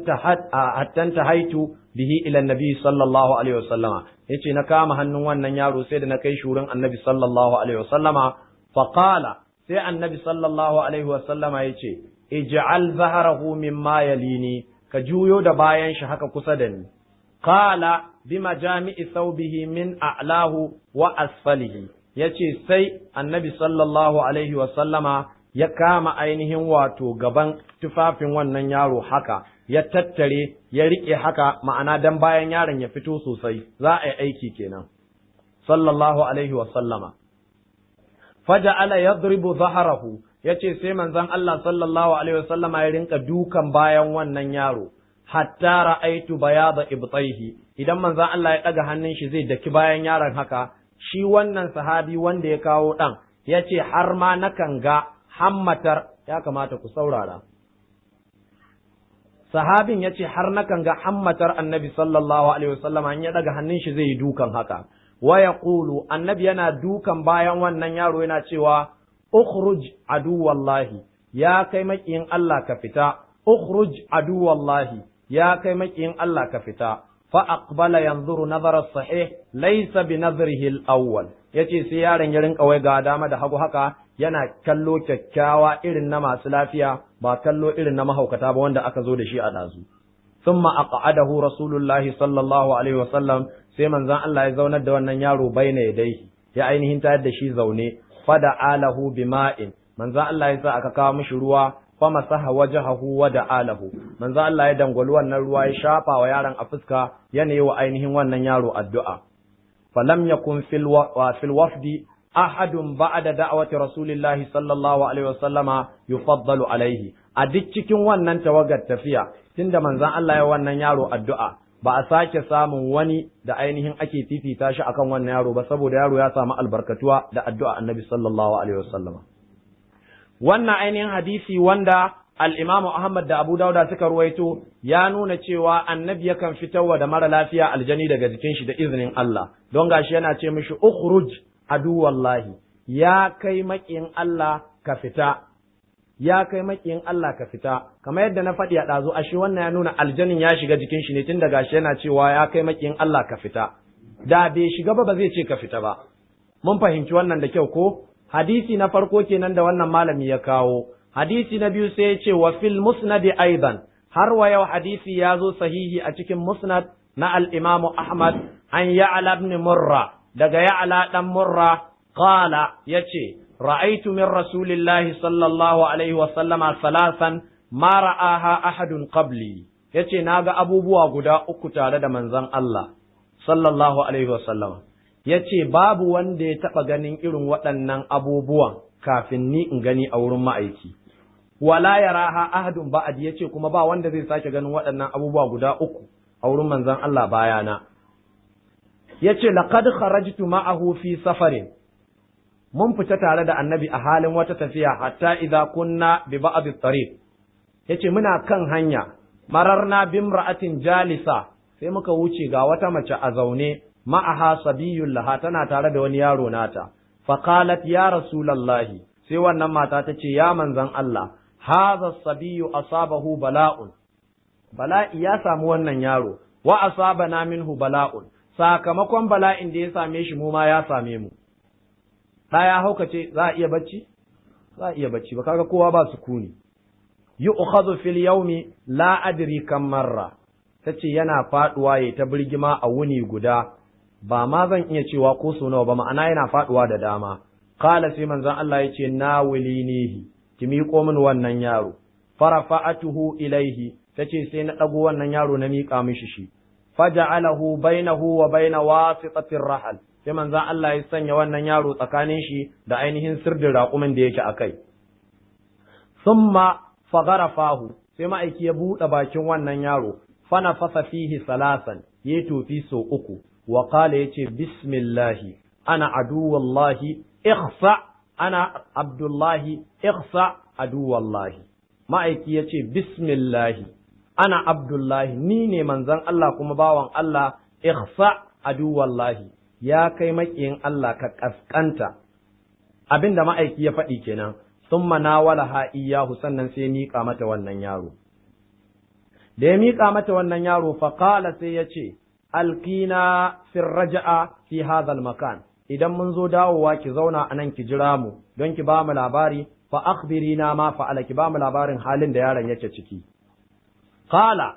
tahaitu bihi ila annabi sallallahu alaihi wasallama, yace na kama hannun wannan yaro sai da na kai shi wurin annabi sallallahu alaihi wasallama. Fa qala, sai annabi sallallahu alaihi wasallama yace ij'al zahrahu mimma yalini, ka juyo da bayan shi haka kusa da ni. Qala bima jami'i thawbihi min a'lahu wa asfalihi, yace sai annabi sallallahu alaihi wa sallama ya kama ainihin wato gaban tufafin wannan yaro haka, ya tattare ya rike haka, ma'ana dan bayan yaron ya fito sosai, za a yi aiki kenan. Sallallahu alaihi wa sallama faja'ala yadribu dhahrahu, yace sai manzon Allah sallallahu alaihi wasallam ya rinka dukan bayan wannan yaro, hatta ra'aitu bayada ibtaihi, idan manzon Allah ya daga hannun shi zai daki bayan yaron haka, shi wannan sahabi wanda ya kawo dan yace har ma nakan ga hammatar, ya kamata ku saurara, sahabin yace har nakan ga hammatar annabi sallallahu alaihi wasallam an ya daga hannun shi zai yi dukan haka. Wa yaqulu, annabi yana dukan bayan wannan yaro yana cewa ukhruj aduwallahi, ya kai makiyin Allah ka fita, ukhruj aduwallahi, ya kai makiyin Allah ka fita. Fa aqbala yanzuru nazara sahih laysa bi nazrihi al-awwal, yace sai yaron ya rinka wai ga dama da hagu haka, yana kallo kyakkyawa irin na masu lafiya, ba kallo irin na mahaukata ba wanda aka zo da shi a dazu. Thumma aq'adahu rasulullahi sallallahu alaihi wasallam, sai manzon Allah ya zaunar da wannan yaro baina yadayhi, ya ainihin tayar da shi zaune. Fada alahu bima'in, manzo Allah ya sa aka kawo mishi ruwa, fa masaha wajhahu wa da'alahu, manzo Allah ya dangwali wannan ruwa ya shafa wa yaron a fuska, yana yi wa ainihin wannan yaro addu'a. Falam yakun fil wafdi ahadun ba'da da'wati rasulillahi sallallahu alaihi wasallama yufaddalu alaihi, a duk cikin wannan tawagar tafiya tunda manzon Allah ya wannan yaro addu'a, ba a sake samun wani da ainihin ake fifita shi akan wannan yaro ba, saboda yaro ya samu albarkatuwa da addu'a annabi sallallahu alaihi wasallam. Wannan ainihin hadisi wanda al-Imam Ahmad da Abu Dawud suka ruwaito ya nuna cewa annabi yakan fitarwa da mara lafiya aljani daga jikin shi da izinin Allah, don gashi yana ce mishi ukhruj aduwallahi, ya kai makiyin Allah ka fita, ya kai makiyin Allah ka fita. Kamar yadda na faɗi a ɗazu, ashe wannan ya nuna aljanin ya shiga jikin shi ne, tun daga shi yana cewa ya kai makiyin Allah ka fita. Da bai shiga ba zai ce ka fita ba. Mun fahimci wannan da kyau ko? Hadisi na farko kenan da wannan malami ya kawo. Hadisi na biyu sai ya ce wa fil musnadi aidan, har wa yau hadisi ya zo sahihi a cikin musnad na al-Imam Ahmad an Ya'la ibn Murra, daga Ya'la dan Murra qala yace ra'aytu min rasulillahi sallallahu alaihi wa sallama salasan ma ra'aha ahadun qabli, yace naga abubuwa guda uku tare da manzon Allah sallallahu alaihi wa sallama, yace babu wanda ya taba ganin irin waɗannan abubuwan kafin ni in gani a wurin ma'aiki, wala yaraha ahadun ba'd, yace kuma ba wanda zai sake ganin waɗannan abubuwa guda uku a wurin manzon Allah bayana. Yace laqad kharajtu ma'ahu fi safarin, mun fita tare da annabi a halin wata tafiya hatta idza kunna bi ba'd at-tariq yace muna kan hanya mararna bimra'atin jalisa sai muka wuce ga wata mace a zaune ma'aha sabiyyun laha tana tare da wani yaro nata fa qalat ya rasulullahi sai wannan mata ta ce ya manzon Allah hadha sabiyyu asabahu bala'un bala'i ya samu wannan yaro wa asabana minhu bala'un sakamakon bala'in da ya same shi mu ma ya same mu ɗaya haukace za a iya bacci za a iya bacci ba kaga kowa ba sukuni yu'khadhu fil yawmi la adri kam marra tace yana faduwa yayi ta birgima a wuni guda ba ma zan iya cewa ko so nawa ba ma'ana yana faduwa da dama qala sai manzon Allah yace nawilinihi ki miƙo min wannan yaro farafa'atuhu ilaihi tace sai na dago wannan yaro na miƙa mishi shi faja'alahu bainahu wa baina wasitatir rahal sai manzon Allah ya sanya wannan yaro tsakanin shi da ainihin sirdin raƙumin da yake akai summa fagharafahu sai ma'aiki ya buɗe bakin wannan yaro fana fasa fihi salasan ya tofi so uku wa qala yace bismillahi ana aduwallahi ikhsa ana abdullahi ikhsa aduwallahi ma'aiki yace bismillahi ana abdullahi ni ne manzon Allah kuma bawan Allah ikhsa aduwallahi ya kai makiyin Allah ka kaskanta abinda ma'aiki ya faɗi kenan thumma nawalaha iyyahu sannan sai miƙa mata wannan yaro da ya miƙa mata wannan yaro fa qala sai ya ce alqina fi raja'a fi hadha makan idan mun zo dawowa ki zauna anan ki jira mu don ki ba mu labari fa akhbirina ma fa'ala ki ba mu labarin halin da yaron yake ciki qala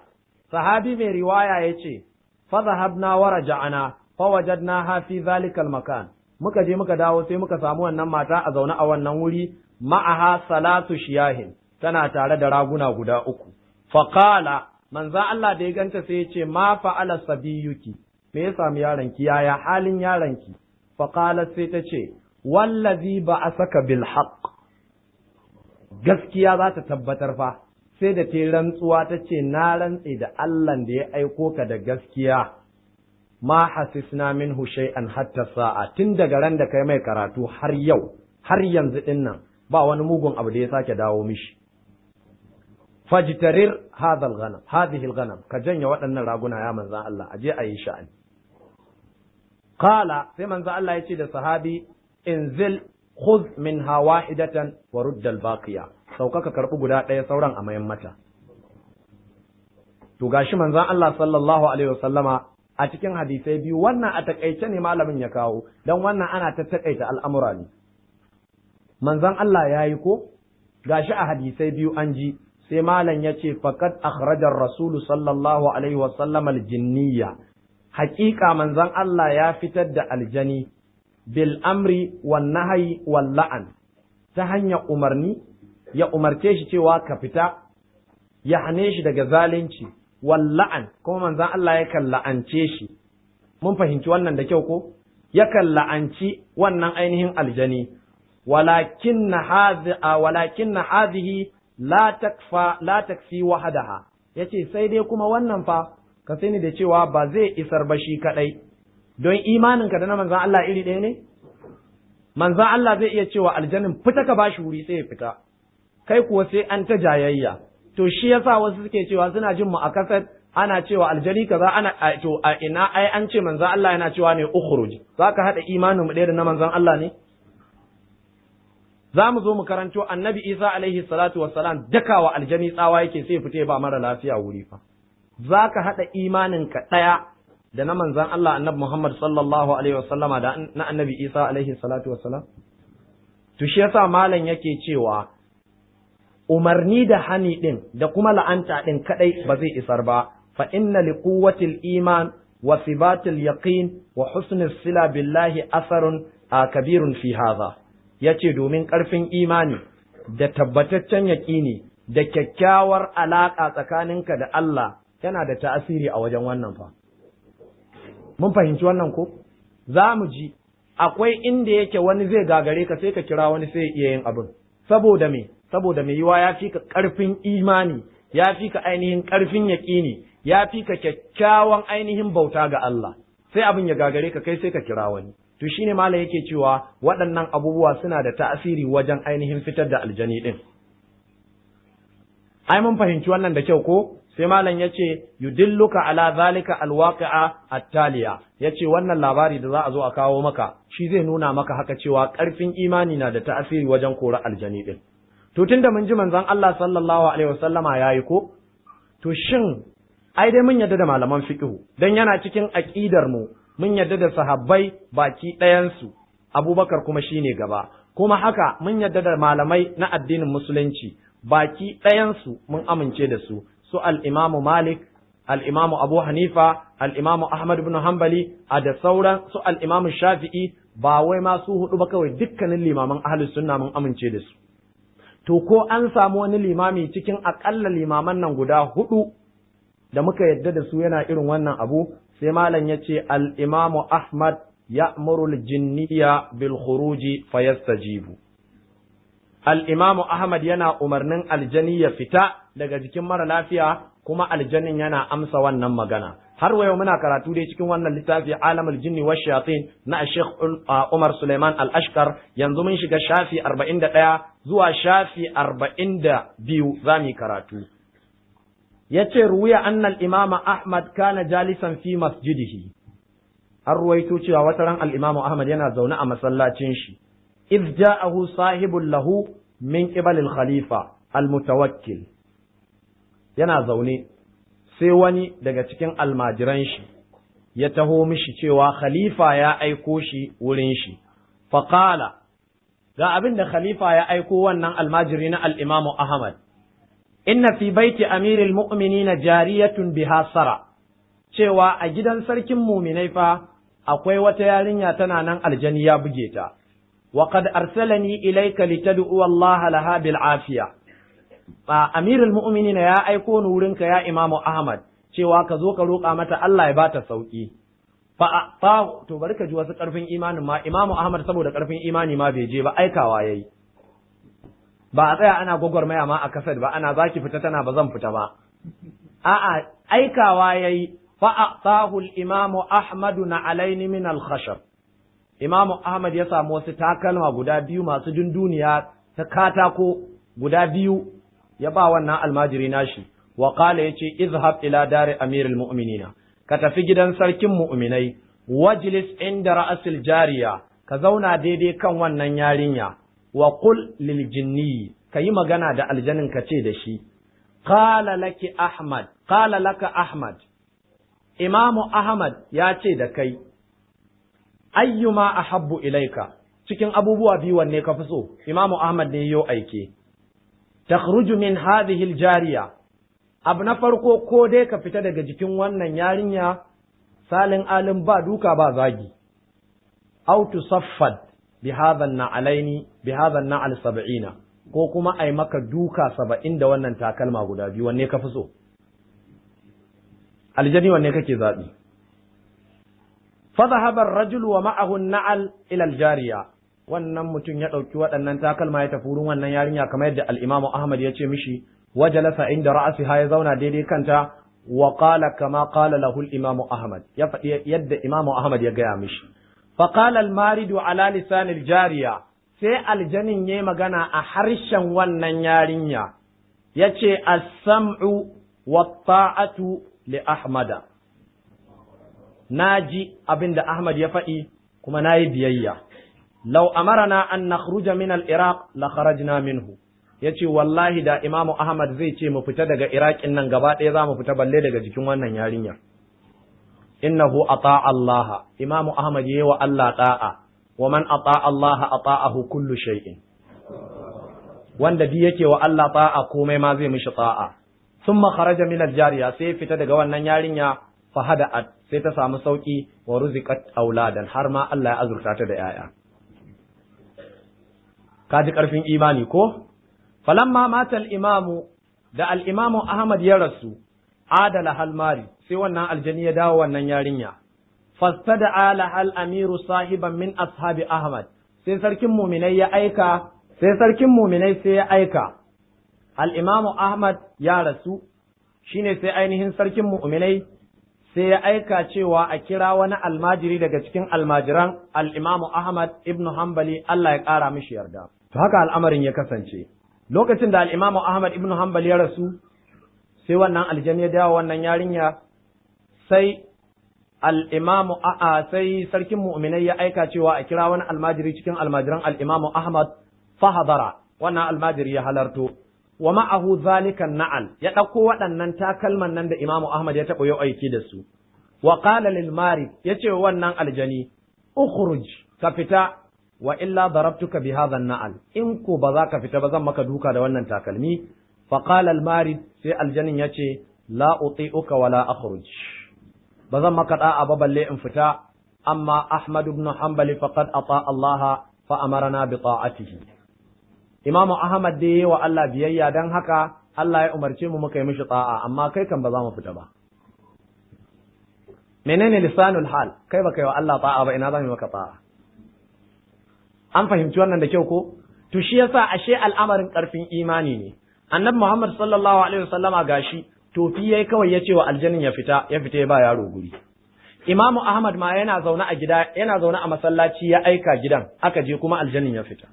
sahabi mai riwaya yace fa dhahabna wa raja'na fa wajadnaha fi dhalika makan muka je muka dawo sai muka samu wannan mata a zaune a wannan wuri ma'aha salatu shiyahin tana tare da raguna guda uku faqala manzan Allah da ya ganta sai ya ce ma fa'ala sabiyuki me ya sami yaronki yaya halin yaronki faqala sai ta ce wallazi ba'asaka bil haqq gaskiya za ta tabbatar fa sai da ta rantsuwa ta ce na rantse da Allah da ya aiko ka da gaskiya ma hasisna minhu shay'an hatta sa'a tun daga ran da kai mai karatu har yau har yanzu dinnan ba wani mugun abu da ya sake dawo mishi fajtarir hadhihi al-ghanam ka janya waɗannan raguna ya manzan Allah aje a yi sha'ani qala sai manzan Allah ya ce da sahabi inzil khudh minha wahidatan wa rudd al-baqiya sauka ka karbi guda ɗaya sauran a mayan mata to gashi manzan Allah sallallahu alaihi wasallama a cikin hadisai biyu wannan a takaice ne malamin ya kawo dan wannan ana ta takaita al'amura ne manzan Allah ya yi ko gashi a hadisai biyu an ji sai malam ya ce faqad akhrajar rasulu sallallahu alaihi wa sallam aljinniya haƙiƙa manzan Allah ya fitar da aljani bil amri wan nahyi wal la'an ta hanyar umarni ya umarce shi cewa ka fita ya hane shi daga zalunci wal la'an kuma manzan Allah yakan la'ance shi mun fahimci wannan da kyau ko yakan la'anci wannan ainihin aljani ولكن هذه لا تكفي وحدها yace sai dai kuma wannan fa ka sani da cewa ba zai isar ba shi kadai don imaninka da na manzon Allah iri ɗaya ne manzon Allah zai iya cewa aljannin fita ka bashi wuri sai ya fita kai kuwa sai an ta jayayya to shi yasa wasu suke cewa suna jin mu a kasar ana cewa aljani kaza ana to a ina ai an ce manzon Allah yana cewa ne ukhruj zaka hada imanin mu ɗaya da na manzon Allah ne za mu zo mu karanto annabi Isa alaihi salatu wassalam dakawa aljani tsawa yake sai fite ba mara lafiya wuri fa za ka haɗa imaninka ɗaya da na manzan Allah annabi Muhammad sallallahu alaihi wasallama da na annabi Isa alaihi salatu wassalam to shi yasa malam yake cewa umarni da hani din da kuma la'anta din kadai ba zai isar ba fa inna liquwwatil iman wa thibatil yaqin wa husnil sila billahi asarun kabirun fi hadha ya ce domin ƙarfin imani da tabbataccen yaƙini da kyakkyawar alaƙa tsakaninka da Allah yana da ta'asiri a wajen wannan fa. Mun fahimci wannan ko? Za mu ji, akwai inda yake wani zai gagare ka sai ka kira wani sai iya yin abin. Saboda me? Saboda mai yiwa ya fi ka ƙarfin imani, ya fi ka ainihin ƙarfin yaƙini, ya fi ka kyakkyawan ainihin bauta ga Allah. Sai abin ya gagare ka kai sai ka kira wani. to shine malam yake cewa waɗannan abubuwa suna da ta'asiri wajen ainihin fitar da aljani din. Ai mun fahimci wannan da kyau ko? Sai malam yace yudilluka ala zalika alwaqi'a attaliya, yace wannan labari da za a zo a kawo maka shi zai nuna maka haka cewa ƙarfin imani na da ta'asiri wajen kora aljani din. To tunda mun ji manzon Allah sallallahu alaihi wasallama yayi ko? To shin ai dai mun yadda da malaman fiqhu dan yana cikin aqidar mu, mun yadda da sahabbai baki ɗayan su, Abubakar kuma shine gaba, kuma haka mun yadda da malamai na addinin musulunci baki ɗayan su mun amince da su, su al-Imam Malik, al-Imam Abu Hanifa, al-Imam Ahmad ibn Hanbali, a da sauran su al-Imam Shafi'i, ba wai ma su hudu ba kawai, dukkanin limaman ahlus sunna mun amince da su. To ko an samu wani limami cikin akalla limaman nan guda hudu da muka yadda da su yana irin wannan abu, sai malam ya ce al-Imamu Ahmad ya'muru al-jinniya bil khuruji fayastajibu. Al-Imamu Ahmad yana umarnin aljani ya fita daga jikin mara lafiya, kuma aljanin yana amsa wannan magana. Har wa yau muna karatu dai cikin wannan littafi Alamul Jinni wa Shayatin na Sheikh Umar Suleiman Al-Ashkar, yanzu mun shiga shafi 41 zuwa shafi 42 zamu karatu. Yace ruwiya anna al-Imam Ahmad kana jalisan fi masjidihi. An ruwaito cewa wata ran al-Imam Ahmad yana zaune a masallacin shi. إذ جاءه صاحب له من قبل الخليفة المتوكل. yana zaune sai wani daga cikin almajiran shi ya taho mishi cewa khalifa ya aiko shi wurin shi, faqala, ga abin da khalifa ya aiko wannan almajiri na al-Imam Ahmad, inna fi baiti amiril mu'minin jariyatun biha sara, cewa a gidan sarkin muminai fa akwai wata yarinya tana nan aljani ya buge ta. وقد أرسلني إليك لتدعو الله لها بالعافية. أمير المؤمنين يا أيكون ورنك يا إمام أحمد cewa ka zo ka roƙa mata Allah ya bata sauki. Fa to bari ka ji wasu ƙarfin imanin ma, Imam Ahmad saboda ƙarfin imani ma bai je ba, aikawa yayi. Ba a tsaya ana gwagwarmaya ma a kasar ba, ana zaki fita tana ba zan fita ba. A'a, aikawa yayi. Fa aqtahu al-Imam Ahmad na alaini min al-khashab. Imam Ahmad ya samu wasu takalma guda biyu masu dunduniya ta katako guda biyu ya ba wannan almajiri nashi, wa qala yace izhab ila dari amiril mu'minina, ka tafi gidan sarkin mu'minai, wajlis inda ra'asil jariya, ka zauna daidai kan wannan yarinya, wa qul lil jinni, kayi magana da aljanin ka ce da shi, qala laka Ahmad, Imam Ahmad ya ce da kai, ayyuma ahabbu ilaika, cikin abubuwa biyu wanne ka fi so? Imamu Ahmad ne yo aike. Takhruju min hadhihi aljariya, abu na farko ko dai ka fita daga jikin wannan yarinya salin alim ba duka ba zagi, aw tusaffad bi hadha an-na'alaini bi hadha an-na'al 70, ko kuma ai maka duka 70 da wannan takalma guda biyu, wanne ka fi so? Aljani wanne kake zabi? فذهب الرجل ومعه النعل إلى الجارية. wannan mutum ya ɗauki waɗannan takalma ya tafi wurin wannan yarinya kamar yadda al-Imam Ahmad ya ce mishi, wajalasa inda ra'siha, ya zauna daidai kanta, wa qala kama qala lahu al-Imam Ahmad, ya faɗi yadda Imam Ahmad ya gaya mishi. Fa qala al-maridu ala lisan al-jariya, sai aljanin yayi magana a harshen wannan yarinya, yace as-sam'u wat-ta'atu li Ahmada. naji abin da Ahmad ya faɗi kuma nayi biyayya. Law amarana an nakhruja min al-Iraq la kharajna minhu. Yace wallahi da Imam Ahmad zai ce mu fita daga Iraqin nan gaba ɗaya za mu fita balle daga jikin wannan yarinya. Innahu ata'a Allah. Imam Ahmad yayi wa Allah da'a. Wa man ata'a Allah ata'ahu kullu shay'in. Wanda bi yake wa Allah ta'a komai ma zai mishi ta'a. Thumma kharaja min al-jariya, sai fita daga wannan yarinya, fahada'at, sai ta samu sauki, wa ruziqat auladan, har ma Allah ya azurta ta da yaya. Kaji karfin imani ko? Falamma mata al-imamu, da al-Imamu Ahmad ya rasu, adala halmari, sai wannan aljani ya dawo wannan yarinya. Fastada'a lahal amiru sahiban min ashabi Ahmad, sai sarkin muminai ya aika, al-Imamu Ahmad ya rasu, shine sai ainihin sarkin muminai sai ya aika cewa a kira wani almajiri daga cikin almajiran al-Imam Ahmad ibn Hanbali Allah ya ƙara mishi yarda. To haka al'amarin ya kasance. Lokacin da al-Imam Ahmad ibn Hanbali ya rasu, sai wannan aljani ya dawo wannan yarinya, sai sai sarkin mu'minai ya aika cewa a kira wani almajiri cikin almajiran al-Imam Ahmad fa hadara. Wannan almajiri ya halarto. Wa ma'ahu zalikan na'al, ya ɗauko waɗannan takalman nan da Imam Ahmad ya taɓa yau aiki da su. Wa qala lil marid, yace wannan aljani, ukhruj, ka fita, wa illa darabtuka bi hadha na'al, in ko ba za ka fita ba zan maka duka da wannan takalmi. Fa qala al marid, sai aljanin yace, la uti'uka wa la akhruj, ba zan maka da'a ba balle in fita, amma Ahmad ibn Hanbali faqad ata Allah fa amarna bi ta'atihi. Imamu Ahmad da yi wa Allah biyayya don haka Allah ya umarce mu muka yi mishi ta'a, amma kai kan ba za mu fita ba. Menene lisanul hal? Kai baka yi wa Allah ta'a ba, ina za mu maka ta'a? An fahimci wannan da kyau ko? To shi yasa ashe al'amarin karfin imani ne. Annabi Muhammad sallallahu alaihi wasallama gashi tofi yayi kawai ya ce wa aljannin ya fita ya ba yaro guri. Imamu Ahmad ma yana zaune a gida, yana zaune a masallaci ya aika gidan, aka je kuma aljannin ya fita.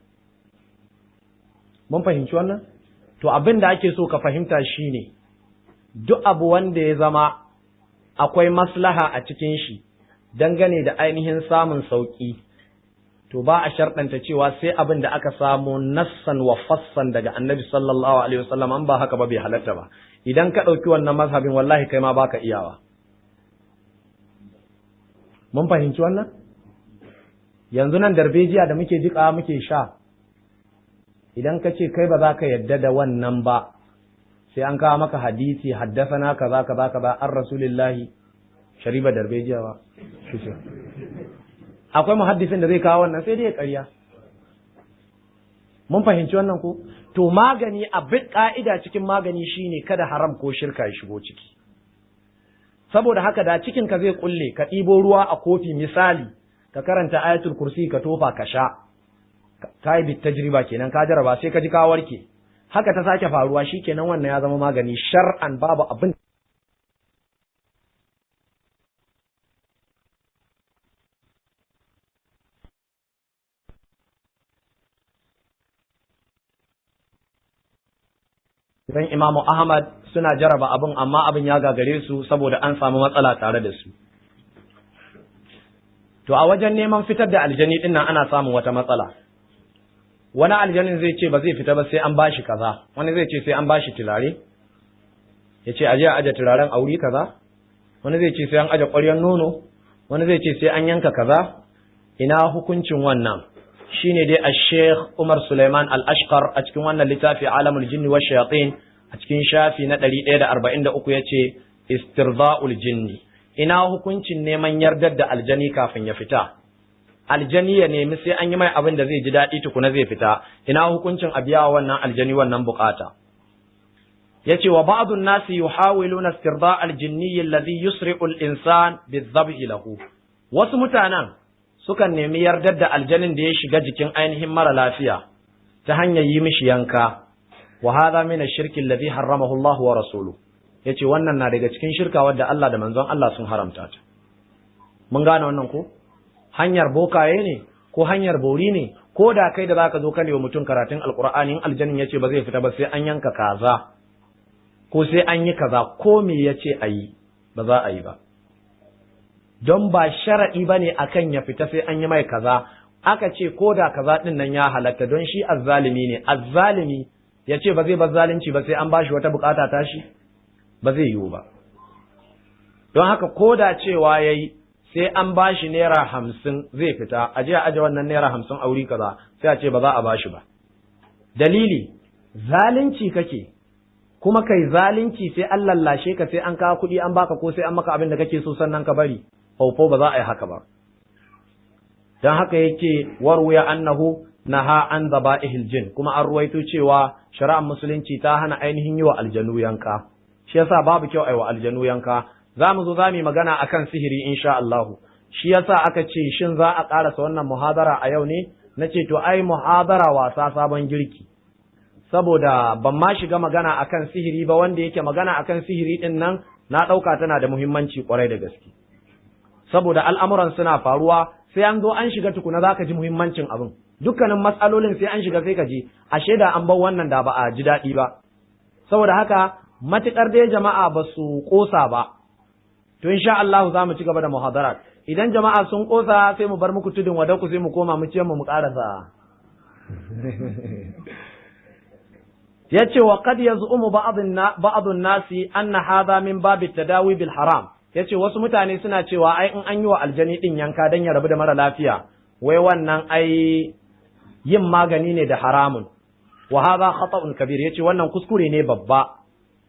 Mun fahimci wannan? To abin da ake so ka fahimta shine duk abu wanda ya zama akwai maslaha a cikin shi dangane da ainihin samun sauki, to ba a sharɗanta cewa sai abin da aka samu nassan wa fassan daga Annabi sallallahu alaihi wasallam, an ba haka ba bai halatta ba. Idan ka ɗauki wannan mazhabin wallahi kai ma baka iyawa. Mun fahimci wannan? Yanzu nan darbejiya da muke jiƙa muke sha, idan ka ce kai ba za ka yadda da wannan ba, sai an kawo maka hadisi haddasana kaza kaza kaza an rasulillahi shariba darbejiya ba. Akwai muhaddisin da zai kawo wannan, sai dai ya ƙarya. Mun fahimci wannan ko? To magani, abin ka'ida cikin magani shine kada haram ko shirka ya shigo ciki. Saboda haka da cikin ka zai kulle, ka ɗibo ruwa a kofi misali, ka karanta ayatul kursi ka tofa ka sha. Ka yi bit tajriba kenan, ka jaraba sai ka ji ka warke, haka ta sake faruwa, shikenan wannan ya zama magani shar'an, babu abin dan Imamu Ahmad suna jaraba abin, amma abin ya gagare su saboda an samu matsala tare da su. To a wajen neman fitar da aljani din nan ana samun wata matsala. Wani aljanin zai ce ba zai fita ba sai an bashi kaza, wani zai ce sai an bashi turare, ya ce aje a aje turaren a wuri kaza, wani zai ce sai an aje ƙwaryar nono, wani zai ce sai an yanka kaza. Ina hukuncin wannan? Shine dai Sheikh Umar Suleiman Al-Ashqar a cikin wannan littafi Alamul Jinni wa Shayatin a cikin shafi na 143 yace Istirza'ul Jinni. Ina hukuncin neman yardar da aljani kafin ya fita? Aljani ya nemi sai an yi mai abin da zai ji daɗi tukuna zai fita, ina hukuncin a biya wannan aljani wannan bukata? Yace wa ba'dun nasi yuhawiluna istirda' al-jinni alladhi yusri'u al-insan bi-dhabhi lahu. Wasu mutanen sukan nemi yardar da aljanin da ya shiga jikin ainihin mara lafiya ta hanyar yi mishi yanka. Wa hadha min ash-shirki alladhi harramahu Allah wa rasuluhu. Yace wannan na daga cikin shirka wadda Allah da manzon Allah sun haramta ta. Mun gane wannan ko? Hanyar bokaye ne ko hanyar bori ne, ko da kai da zaka zo kane wa mutum karatun alqur'ani, in aljannin yace ba zai fita ba sai an yanka kaza ko sai an yi kaza, ko me yace ayi ba za a yi ba, don ba sharadi bane akan ya fita sai an yi mai kaza. Aka ce ko da kaza din nan ya halatta, don shi azzalimi ne. Azzalimi yace ba zai bar zalunci ba sai an bashi wata bukata tashi, ba zai yiwu ba. Don haka ko da cewa yayi sai an bashi naira 50 zai fita, aje a aje wannan naira 50 a wuri kaza, sai a ce ba za a bashi ba. Dalili, zalunci kake, kuma kai zalunci sai an lallashe ka, sai an kawo kuɗi an baka, ko sai an maka abin da kake so sannan ka bari. Faufau ba za a yi haka ba. Don haka yake warwaya annahu naha an zaba'ihil jin, kuma an ruwaito cewa shari'ar musulunci ta hana ainihin yi wa aljanu yanka. Shi yasa babu kyau ai wa aljanu yanka. Za mu zo za mu magana akan sihiri insha Allahu. Shi yasa aka ce shin za a ƙarasa wannan muhadara a yau ne? Na ce to ai muhadara wasa sabon girki. Saboda ban ma shiga magana akan sihiri ba, wanda yake magana akan sihiri din nan na ɗauka tana da muhimmanci kwarai da gaske saboda al'amuran suna faruwa sai an zo an shiga tukuna za ka ji muhimmancin abin dukkanin matsalolin sai an shiga sai ka ji ashe da an bar wannan da ba a ji daɗi ba saboda haka matuƙar dai jama'a ba su ƙosa ba to insha Allah za mu ci gaba da muhadarat idan jama'a sun ƙosa sai mu bar muku tudun wadaku sai mu koma mu ce mu ƙarasa yace wa qad yaz'umu ba'dun nasi anna hadha min babi tadawi bil haram yace wasu mutane suna cewa ai in an yi wa aljani din yanka dan ya rabu da mara lafiya wai wannan ai yin magani ne da haramun wa hadha khata'un kabir yace wannan kuskure ne babba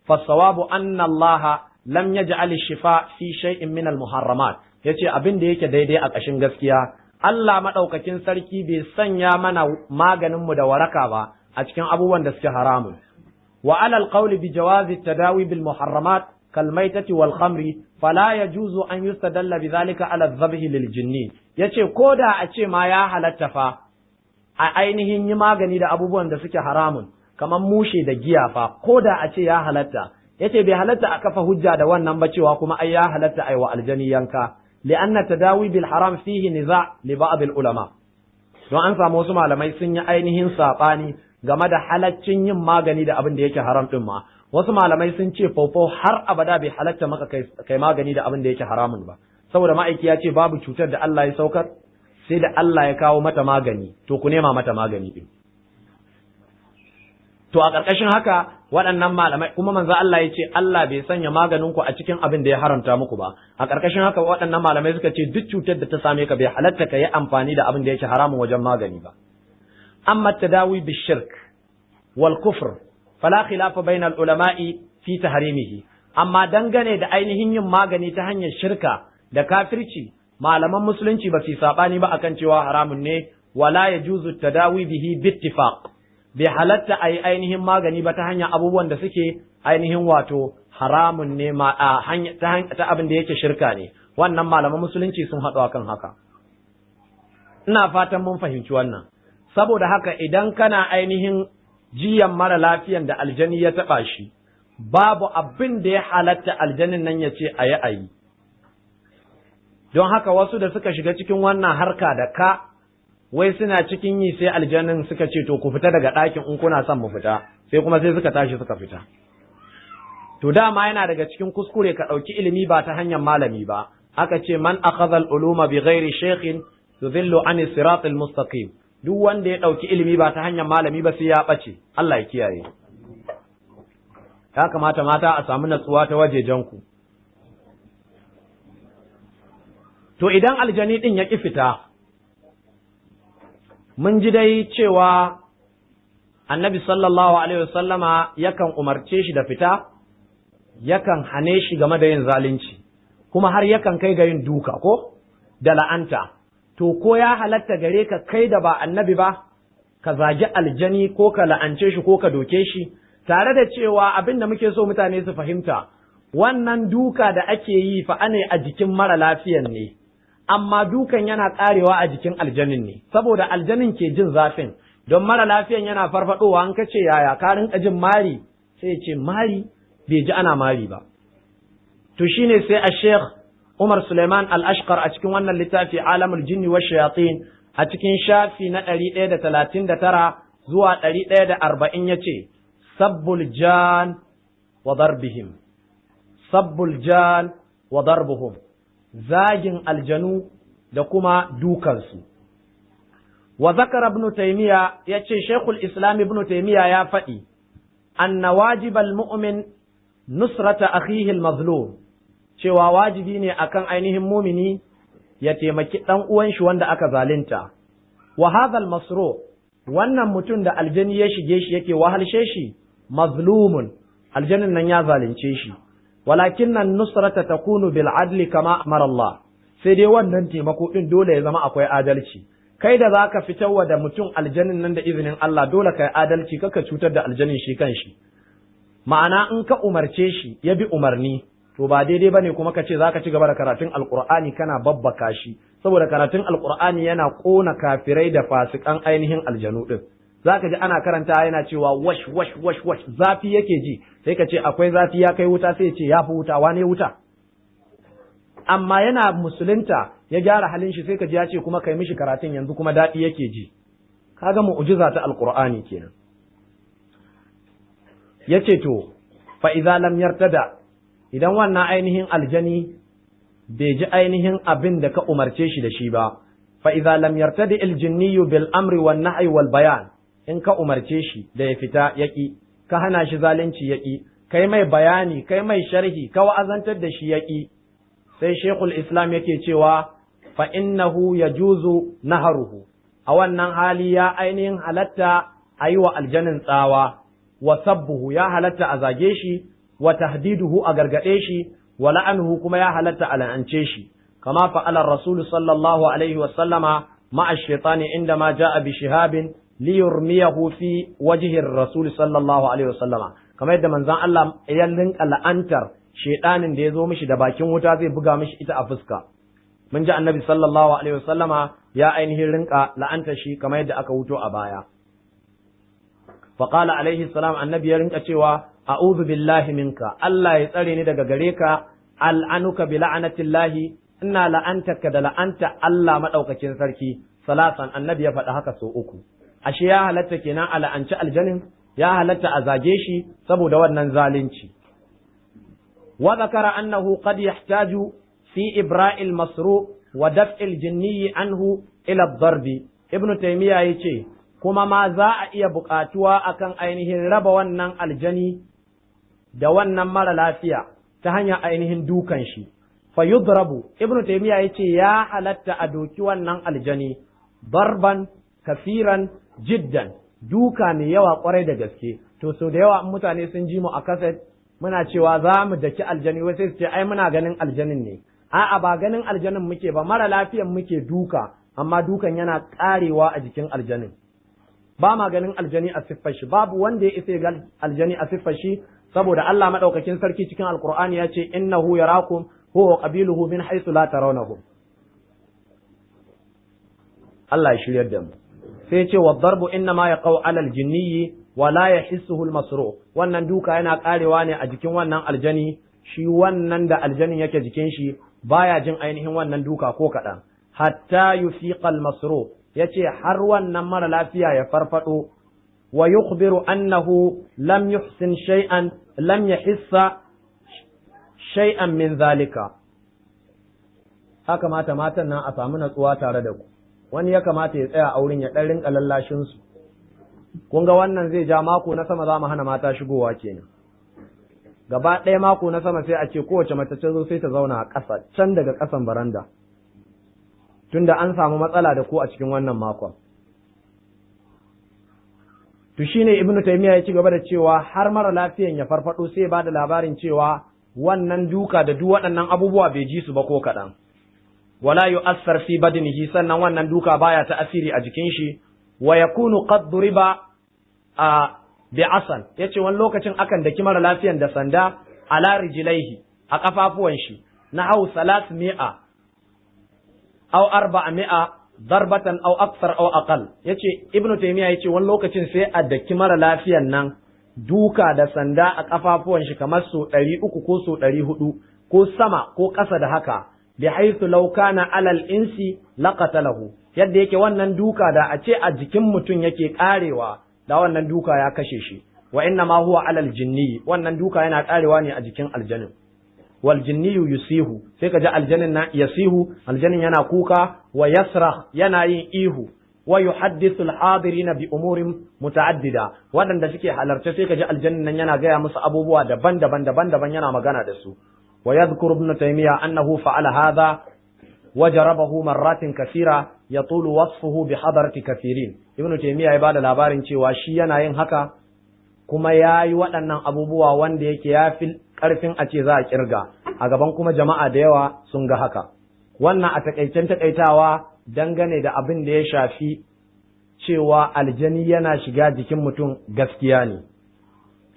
fasawabu anna Allah lam yaj'al ash-shifa fi shay'in min al-muharramat yace abin da yake daidai a ƙashin gaskiya Allah madaukakin sarki bai sanya mana maganin mu da waraka ba a cikin abubuwan da suke haramun wa alal qawli bi jawazi tadawi bil muharramat kal maitati wal khamri fala yajuzu an yustadalla bidhalika ala dhabhi lil jinni yace koda a ce ma ya halatta fa a ainihin yi magani da abubuwan da suke haramun kamar mushe da giya fa koda a ce ya halatta yace bai halatta a kafa hujja da wannan ba cewa kuma ai ya halatta ai wa aljani yanka li'anna tadawi bil haram fihi niza' li ba'd al ulama don an samu wasu malamai sun yi ainihin sabani game da halaccin yin magani da abin da yake haram din ma wasu malamai sun ce faufau har abada bai halatta maka kai magani da abin da yake haramun ba saboda ma'aiki ya ce babu cutar da Allah ya saukar sai da Allah ya kawo mata magani to ku nema mata magani din to a ƙarƙashin haka waɗannan malamai kuma manzo Allah ya ce Allah bai sanya maganin ku a cikin abin da ya haramta muku ba a ƙarƙashin haka waɗannan malamai suka ce duk cutar da ta same ka bai halatta ka yi amfani da abin da yake haramun wajen magani ba amma tadawi bishirk wal kufr fala khilafa bayna al ulama'i fi tahrimihi amma dangane da ainihin yin magani ta hanyar shirka da kafirci malaman musulunci ba su sabani ba akan cewa haramun ne wala yajuzu tadawi bihi bittifaq bai halatta a yi ainihin magani ba ta hanyar abubuwan da suke ainihin wato haramun ne ta abin da yake shirka ne wannan malaman musulunci sun haɗu akan haka ina fatan mun fahimci wannan saboda haka idan kana ainihin jiyan mara lafiyan da aljani ya taɓa shi babu abin da ya halatta aljanin nan ya ce a yi don haka wasu da suka shiga cikin wannan harka da ka wai suna cikin yi sai aljannin suka ce to ku fita daga ɗakin in kuna son mu fita sai kuma sai suka tashi suka fita to dama yana daga cikin kuskure ka ɗauki ilimi ba ta hanyar malami ba aka ce man akhadha al-uluma bi ghairi shaykhin yudhillu an sirat al-mustaqim duk wanda ya ɗauki ilimi ba ta hanyar malami ba sai ya ɓace Allah ya kiyaye ya kamata mata a samu natsuwa ta wajejen ku to idan aljani din ya ki fita mun ji dai cewa annabi sallallahu alaihi wasallama yakan umarce shi da fita yakan hane shi game da yin zalunci kuma har yakan kai ga yin duka ko da la'anta to ko ya halatta gare ka kai da ba annabi ba ka zagi aljani ko ka la'ance shi ko ka doke shi tare da cewa abin da muke so mutane su fahimta wannan duka da ake yi fa ane a jikin mara lafiyan ne amma dukan yana karewa a jikin aljanin ne saboda aljanin ke jin zafin don mara lafiyan yana farfadowa an kace yaya ka rinka jin mari sai ya ce mari bai ji ana mari ba to shine sai a Sheikh Umar Suleiman Al-Ashqar a cikin wannan littafi Alamul Jinni wa Shayatin a cikin shafi na 139 zuwa 140 yace sabbul jan wa darbihim sabbul jan wa darbuhum zagin aljanu da kuma dukansu. Wa zakar ibn Taymiya ya ce Sheikhul Islam ibn Taymiya ya faɗi, anna wajibal mu'min nusrata akhihi al-mazlum cewa wajibi ne akan ainihin mumini ya taimaki ɗan uwan shi wanda aka zalunta. Wa hadha al-masru wannan mutum da aljani ya shige shi yake wahalshe shi mazlumun aljanin nan ya zalunce shi. walakin nan nusrata takunu bil adli kama amara Allah sai dai wannan taimako din dole ya zama akwai adalci kai da zaka fitarwa da mutum aljannin nan da izinin Allah dole kai adalci kaka cutar da aljannin shi kanshi ma'ana in ka umarce shi ya bi umarni to ba daidai bane kuma ka ce zaka ci gaba da karatun alqur'ani kana babbaka shi saboda karatun alqur'ani yana kona kafirai da fasikan ainihin aljanu din zaka ji ana karanta yana cewa wash wash wash wash zafi yake ji, sai ka ce akwai zafi ya kai wuta, sai ya ce ya fi wuta, wane wuta? Amma yana musulunta ya gyara halin shi, sai ka ji ya ce kuma kai mishi karatun yanzu kuma daɗi yake ji. Kaga mu'jiza ta alqur'ani kenan. Yace to fa idza lam yartada, idan wannan ainihin aljani bai ji ainihin abin da ka umarce shi da shi ba, fa idza lam yartadi aljinniyu bil amri wan nahyi wal bayan, in ka umarce shi da ya fita yaki, ka hana shi zalunci yaki, kai mai bayani, kai mai sharhi, ka wa'azantar da shi yaki, sai Sheikhul Islam yake cewa fa innahu yajuzu naharuhu, a wannan hali ya ainihin halatta a yi wa aljanin tsawa, wa sabbuhu ya halatta a zage shi, wa tahdiduhu a gargaɗe shi, wa la'anuhu kuma ya halatta a la'ance shi, kama fa'alar Rasulu sallallahu alaihi wa sallama ma'a shaitani inda ma ja'a bi shihabin liyurmiyahu fi wajhin Rasul sallallahu alaihi wa sallama, kamar yadda manzon Allah ya rinka la'antar shaitanin da ya zo mishi da bakin wuta zai buga mishi ita a fuska. Mun ji annabi sallallahu alaihi wa sallama ya ainihin rinka la'antar shi kamar yadda aka wuto a baya. Faqala alaihi salam, annabi ya rinka cewa a'udhu billahi minka, Allah ya tsare ni daga gare ka, al'anuka bi la'anatillahi, ina la'antaka da la'anta Allah madaukakin sarki, salasan, annabi ya faɗi haka sau 3. Ashe ya halatta kenan a la'anci aljanin, ya halatta a zage shi saboda wannan zalunci. Wa zakara annahu qad yahtaju fi ibra'il masru wa daf'il jinni anhu ila ad-darbi. Ibn Taymiyyah yace kuma ma za a iya buƙatuwa akan ainihin raba wannan aljani da wannan mara lafiya ta hanyar ainihin dukan shi. Fa yudrabu, Ibn Taymiyyah yace ya halatta a doki wannan aljani darban kafiran jiddan, duka mai yawa kwarai da gaske. To so da yawa mutane sun ji mu a kaset muna cewa za mu daki aljani, wai sai su ce ai muna ganin aljanin ne. A'a, ba ganin aljanin muke ba, mara lafiyan muke duka, amma dukan yana karewa a jikin aljanin. Ba ma ganin aljani a siffar shi, babu wanda ya isa ga aljani a siffar shi, saboda Allah madaukakin sarki cikin Alqur'ani ya ce innahu yarakum huwa qabiluhu min haythu la tarawnahum. Allah ya shiryar da mu. Sai ya ce wa darbu inna ma yaqau ala aljinni wa la yahissuhu almasru. Wannan duka yana karewa ne a jikin wannan aljani, shi wannan da aljanin yake jikin shi baya jin ainihin wannan duka ko kaɗan. Hatta yufiqa almasru, yace har wannan mara lafiya ya farfado, wa yukhbiru annahu lam yuhsin shay'an, lam yahissa shay'an min zalika. Haka matan nan a samu natsuwa tare da ku. Wani ya kamata ya tsaya a wurin ya ɗan rinka lallashin su. Kun ga wannan zai ja mako na sama za mu hana mata shigowa kenan. Gaba ɗaya mako na sama sai a ce kowace mace ta zo sai ta zauna a ƙasa, can daga ƙasan baranda. Tunda an samu matsala da ku a cikin wannan makon. To shine Ibn Taymiyyah ya ci gaba da cewa har mara lafiyan ya farfado sai ba da labarin cewa wannan duka da duk waɗannan abubuwa bai ji su ba ko kaɗan. Wala yu'assar fi badnihi, sannan wannan duka baya ta'asiri a jikin shi, wa yakunu qad duriba bi asan, yace wani lokacin akan daki mara lafiyan da sanda ala rijlaihi, a kafafuwan shi, na hau 300 aw 400 darbatan aw akthar aw aqal. Yace Ibn Taymiyyah yace wani lokacin sai a daki mara lafiyan nan duka da sanda a kafafuwan shi kamar so 300 ko so 400 ko sama ko ƙasa da haka, bi haythu law kana alal insi laqatalahu, yadda yake wannan duka da a ce a jikin mutum yake karewa da wannan duka ya kashe shi. Wa inna ma huwa alal jinni, wannan duka yana karewa ne a jikin aljanin. Wal jinniyu yusihu, sai ka ji aljanin na yasihu, aljanin yana kuka, wa yasrah, yana yin ihu, wa yuhaddithu al-hadirina bi umurin muta'addida, waɗanda suke halarce sai ka ji aljanin nan yana gaya musu abubuwa daban-daban yana magana da su. Wa yadhkuru Ibn Taymiyyah annahu fa'ala hadha wa jarabahu marratin kathira yatulu wasfuhu bi hadarati kathirin. Ibn Taymiyyah ya bada labarin cewa shi yana yin haka kuma yayi waɗannan abubuwa wanda yake yafi ƙarfin a ce za a kirga a gaban kuma jama'a da yawa sun ga haka. Wannan a takaicen takaitawa dangane da abin da ya shafi cewa aljani yana shiga jikin mutum gaskiya ne.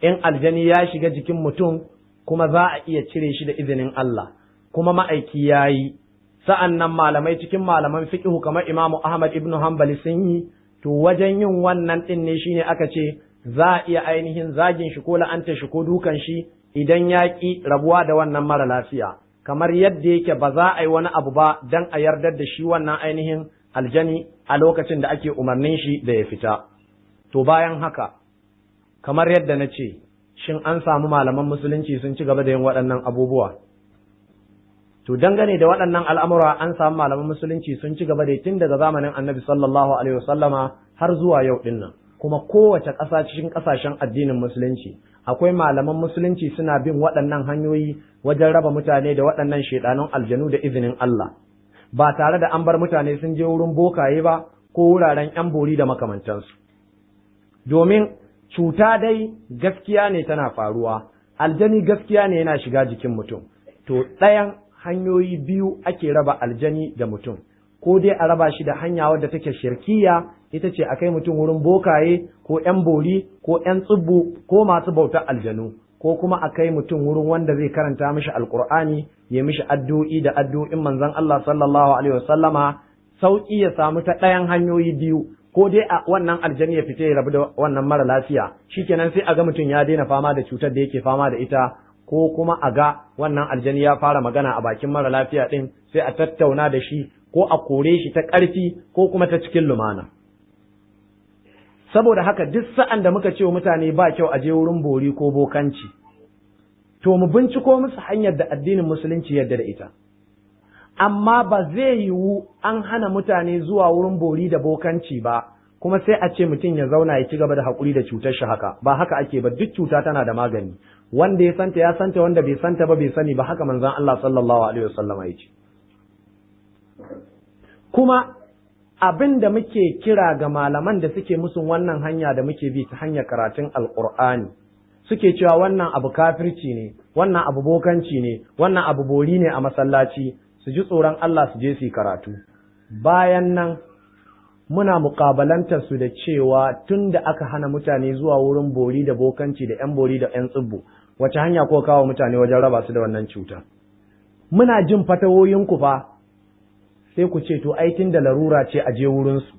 In aljani ya shiga jikin mutum kuma za a iya cire shi da izinin Allah, kuma ma'aiki ya yi. Sa'an nan malamai cikin malaman fiƙihu kamar Imamu Ahmad ibn Hanbali sun yi, to wajen yin wannan ɗin ne shine aka ce za a iya ainihin zagin shi ko la'anta shi ko dukan shi idan ya ƙi rabuwa da wannan mara lafiya, kamar yadda yake ba za a yi wani abu ba don a yardar da shi wannan ainihin aljani a lokacin da ake umarnin shi da ya fita. To bayan haka, kamar yadda na ce, shin an samu malaman musulunci sun ci gaba da yin waɗannan abubuwa? To dangane da waɗannan al'amura an samu malaman musulunci sun ci gaba da tun daga zamanin Annabi sallallahu alaihi wasallama har zuwa yau ɗin nan. Kuma kowace ƙasa cikin ƙasashen addinin musulunci akwai malaman musulunci suna bin waɗannan hanyoyi wajen raba mutane da waɗannan shaiɗanun aljanu da izinin Allah, ba tare da an bar mutane sun je wurin bokaye ba ko wuraren ‘yan bori da makamantansu. Domin cuta dai gaskiya ne tana faruwa, aljani gaskiya ne yana shiga jikin mutum. To ɗayan hanyoyi biyu ake raba aljani da mutum, ko dai a raba shi da hanya wadda take shirkiya, ita ce a kai mutum wurin bokaye ko ‘yan bori ko ‘yan tsibbu ko masu bautar aljanu, ko kuma a kai mutum wurin wanda zai karanta mishi alkur'ani ya mishi addu'o'i da addu'o'in manzon Allah sallallahu alaihi wasallama. Sauƙi ya samu ta ɗayan hanyoyi biyu, ko dai a wannan aljani ya fita ya rabu da wannan mara lafiya, shikenan sai a ga mutum ya daina fama da cutar da yake fama da ita, ko kuma a ga wannan aljani ya fara magana a bakin mara lafiya ɗin, sai a tattauna da shi ko a kore shi ta ƙarfi ko kuma ta cikin lumana. Saboda haka duk sa'an da muka ce wa mutane ba kyau a je wurin bori ko bokanci, to mu binciko musu hanyar da addinin musulunci yadda da ita. Amma ba zai yiwu an hana mutane zuwa wurin bori da bokanci ba, kuma sai a ce mutum ya zauna ya ci gaba da haƙuri da cutar shi haka, ba haka ake ba, duk cuta tana da magani. Wanda ya santa, wanda bai santa ba bai sani ba, haka manzon Allah sallallahu alaihi wasallam ya ce. Kuma abin da muke kira ga malaman da suke musun wannan hanya da muke bi ta hanyar karatun alqur'ani, suke cewa wannan abu kafirci ne, wannan abu bokanci ne, wannan abu bori ne a masallaci, su ji tsoron Allah su je su yi karatu. Bayan nan muna muƙabalantar su da cewa tun da aka hana mutane zuwa wurin bori da bokanci da ‘yan bori da ‘yan tsibbu, wace hanya ko kawo mutane wajen raba su da wannan cuta? Muna jin fatawoyinku fa, sai ku ce to aikin da larura ce a je wurinsu.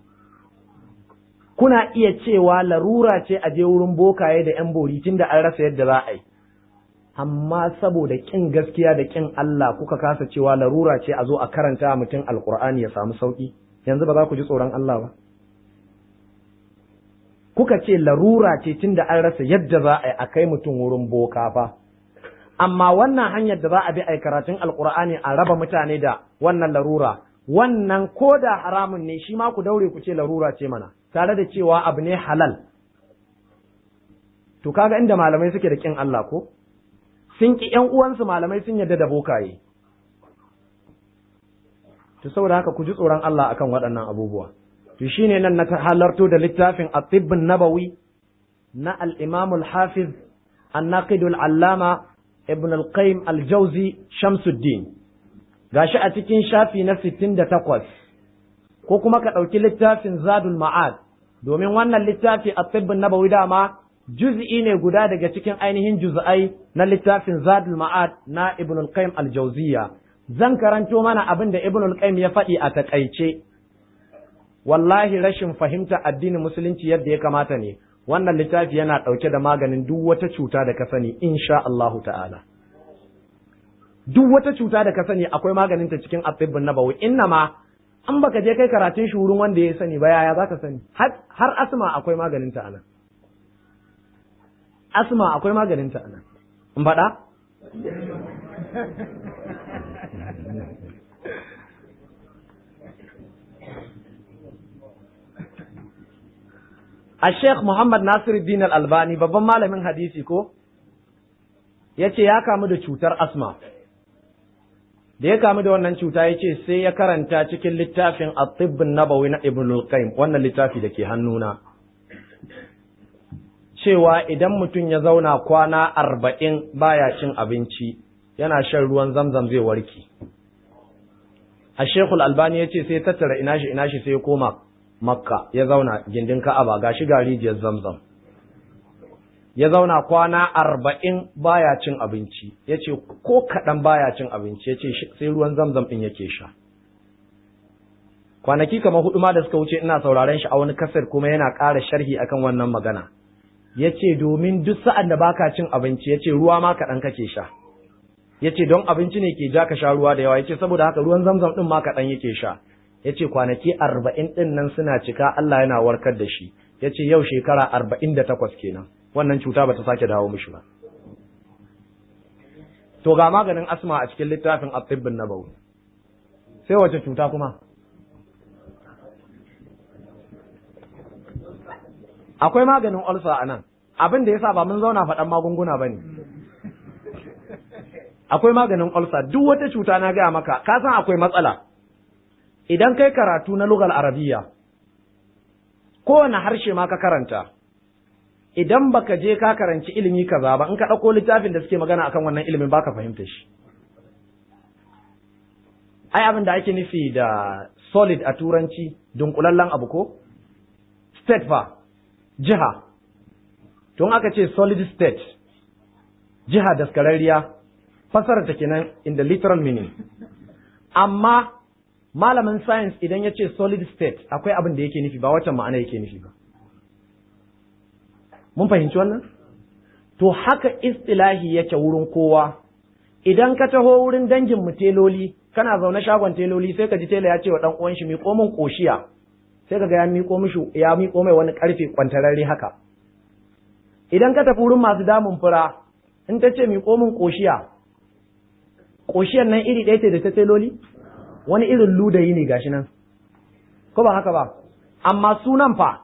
Kuna iya cewa larura ce a je wurin bokaye da ‘yan bori tun da an rasa yadda za a yi. Amma saboda ƙin gaskiya da ƙin Allah kuka kasa cewa larura ce a zo a karanta mutum alƙur'ani ya samu sauƙi, yanzu ba za ku ji tsoron Allah ba? Kuka ce larura ce tun da an rasa yadda za a yi a kai mutum wurin boka fa. Amma wannan hanyar da za a bi a karatun alƙur'ani a raba mutane da wannan larura, wannan ko da haramun ne shi ma ku daure ku ce larura ce mana, tare da cewa abu ne halal. To kaga inda malamai suke da ƙin Allah ko? Sun ƙi ‘yan uwansu malamai sun yarda da bokaye. To saboda haka ku ji tsoron Allah akan waɗannan abubuwa. To shine nan na halarto da littafin At-Tibbun Nabawi na al-Imam al-Hafiz An-Naqid al-Allama Ibn al-Qayyim al-Jawzi Shamsuddin. Gashi a cikin shafi na 68, ko kuma ka ɗauki littafin Zadul Ma'ad, domin wannan littafi At-Tibbun Nabawi dama juz'i ne guda daga cikin ainihin juz'ai na littafin Zadul Ma'ad na Ibn al-Qayyim al-Jawziyya. Zan karanto mana abin da Ibn al-Qayyim ya faɗi a takaice. Wallahi rashin fahimta addinin musulunci yadda ya kamata ne. Wannan littafi yana ɗauke da maganin duk wata cuta da ka sani insha Allahu ta'ala. Duk wata cuta da ka sani akwai maganin ta cikin At-Tibbun Nabawi. Innama an baka je kai karatun shi wurin wanda ya sani ba, yaya zaka sani? Har asma akwai maganin ta anan. Asma akwai maganinta a nan. In faɗa? A Sheikh Muhammad Nasiruddin Al-Albani, babban malamin hadisi ko? Ya ce ya kamu da cutar asma. Da ya kamu da wannan cuta ya ce sai ya karanta cikin littafin At-Tibbun Nabawi na Ibn al-Qayyim, wannan littafi da ke hannuna. Cewa idan mutum ya zauna kwana 40 baya cin abinci, yana shan ruwan zamzam zai warke. A Sheikhul Albani ya ce sai tattara ina shi sai ya koma Makka, ya zauna gindin Ka'aba, gashi ga rijiyar zamzam. Ya zauna kwana 40 baya cin abinci, ya ce ko kaɗan baya cin abinci, ya ce sai ruwan zamzam ɗin yake sha. kwanaki kamar 4 ma da suka wuce ina sauraren shi a wani kasar kuma yana ƙara sharhi akan wannan magana. Yace domin duk sa'an da baka cin abinci yace ruwa ma kaɗan kake sha. Yace don abinci ne ke ja ka sha ruwa da yawa, yace saboda haka ruwan Zamzam din ma kaɗan yake sha. Yace kwanaki 40 din nan suna cika Allah yana warkar da shi. Yace yau shekara 48 kenan. Wannan cuta bata sake dawo mishi ba. To ga maganin asma a cikin littafin At-Tibb an-Nabawi. Sai wace cuta kuma? Akwai maganin ulcer anan. Abin da yasa ba mun zauna faɗan magunguna bane. Akwai maganin ulcer, duk wata cuta na gaya maka, ka san akwai matsala. Idan kai karatu na lugal Arabiya, kowane harshe ma ka karanta, idan baka je ka karanci ilimi kaza ba, in ka ɗauko littafin da suke magana akan wannan ilimin baka fahimta shi. Ai abin da ake nufi da solid a turanci, dunkulallen abu ko? State fa, jiha. Tun aka ce solid state, jiha daskararriya, fasara ta kenan in the literal meaning. Amma malamin science idan ya ce solid state akwai abin da yake nufi ba wacce ma'ana yake nufi ba. Mun fahimci wannan? To haka istilahi yake wurin kowa. Idan ka taho wurin dangin mu teloli, kana zaune shagon teloli sai ka ji tela ya ce wa dan uwan shi miƙo min koshiya. Sai ka ga ya miƙo mai wani karfe kwantararre haka. Idan ka tafi wurin masu damun fura, in ta ce miƙo min koshiya, koshiyar nan iri ɗaya ce da ta teloli? Wani irin ludayi ne gashi nan. Ko ba haka ba? Amma sunan fa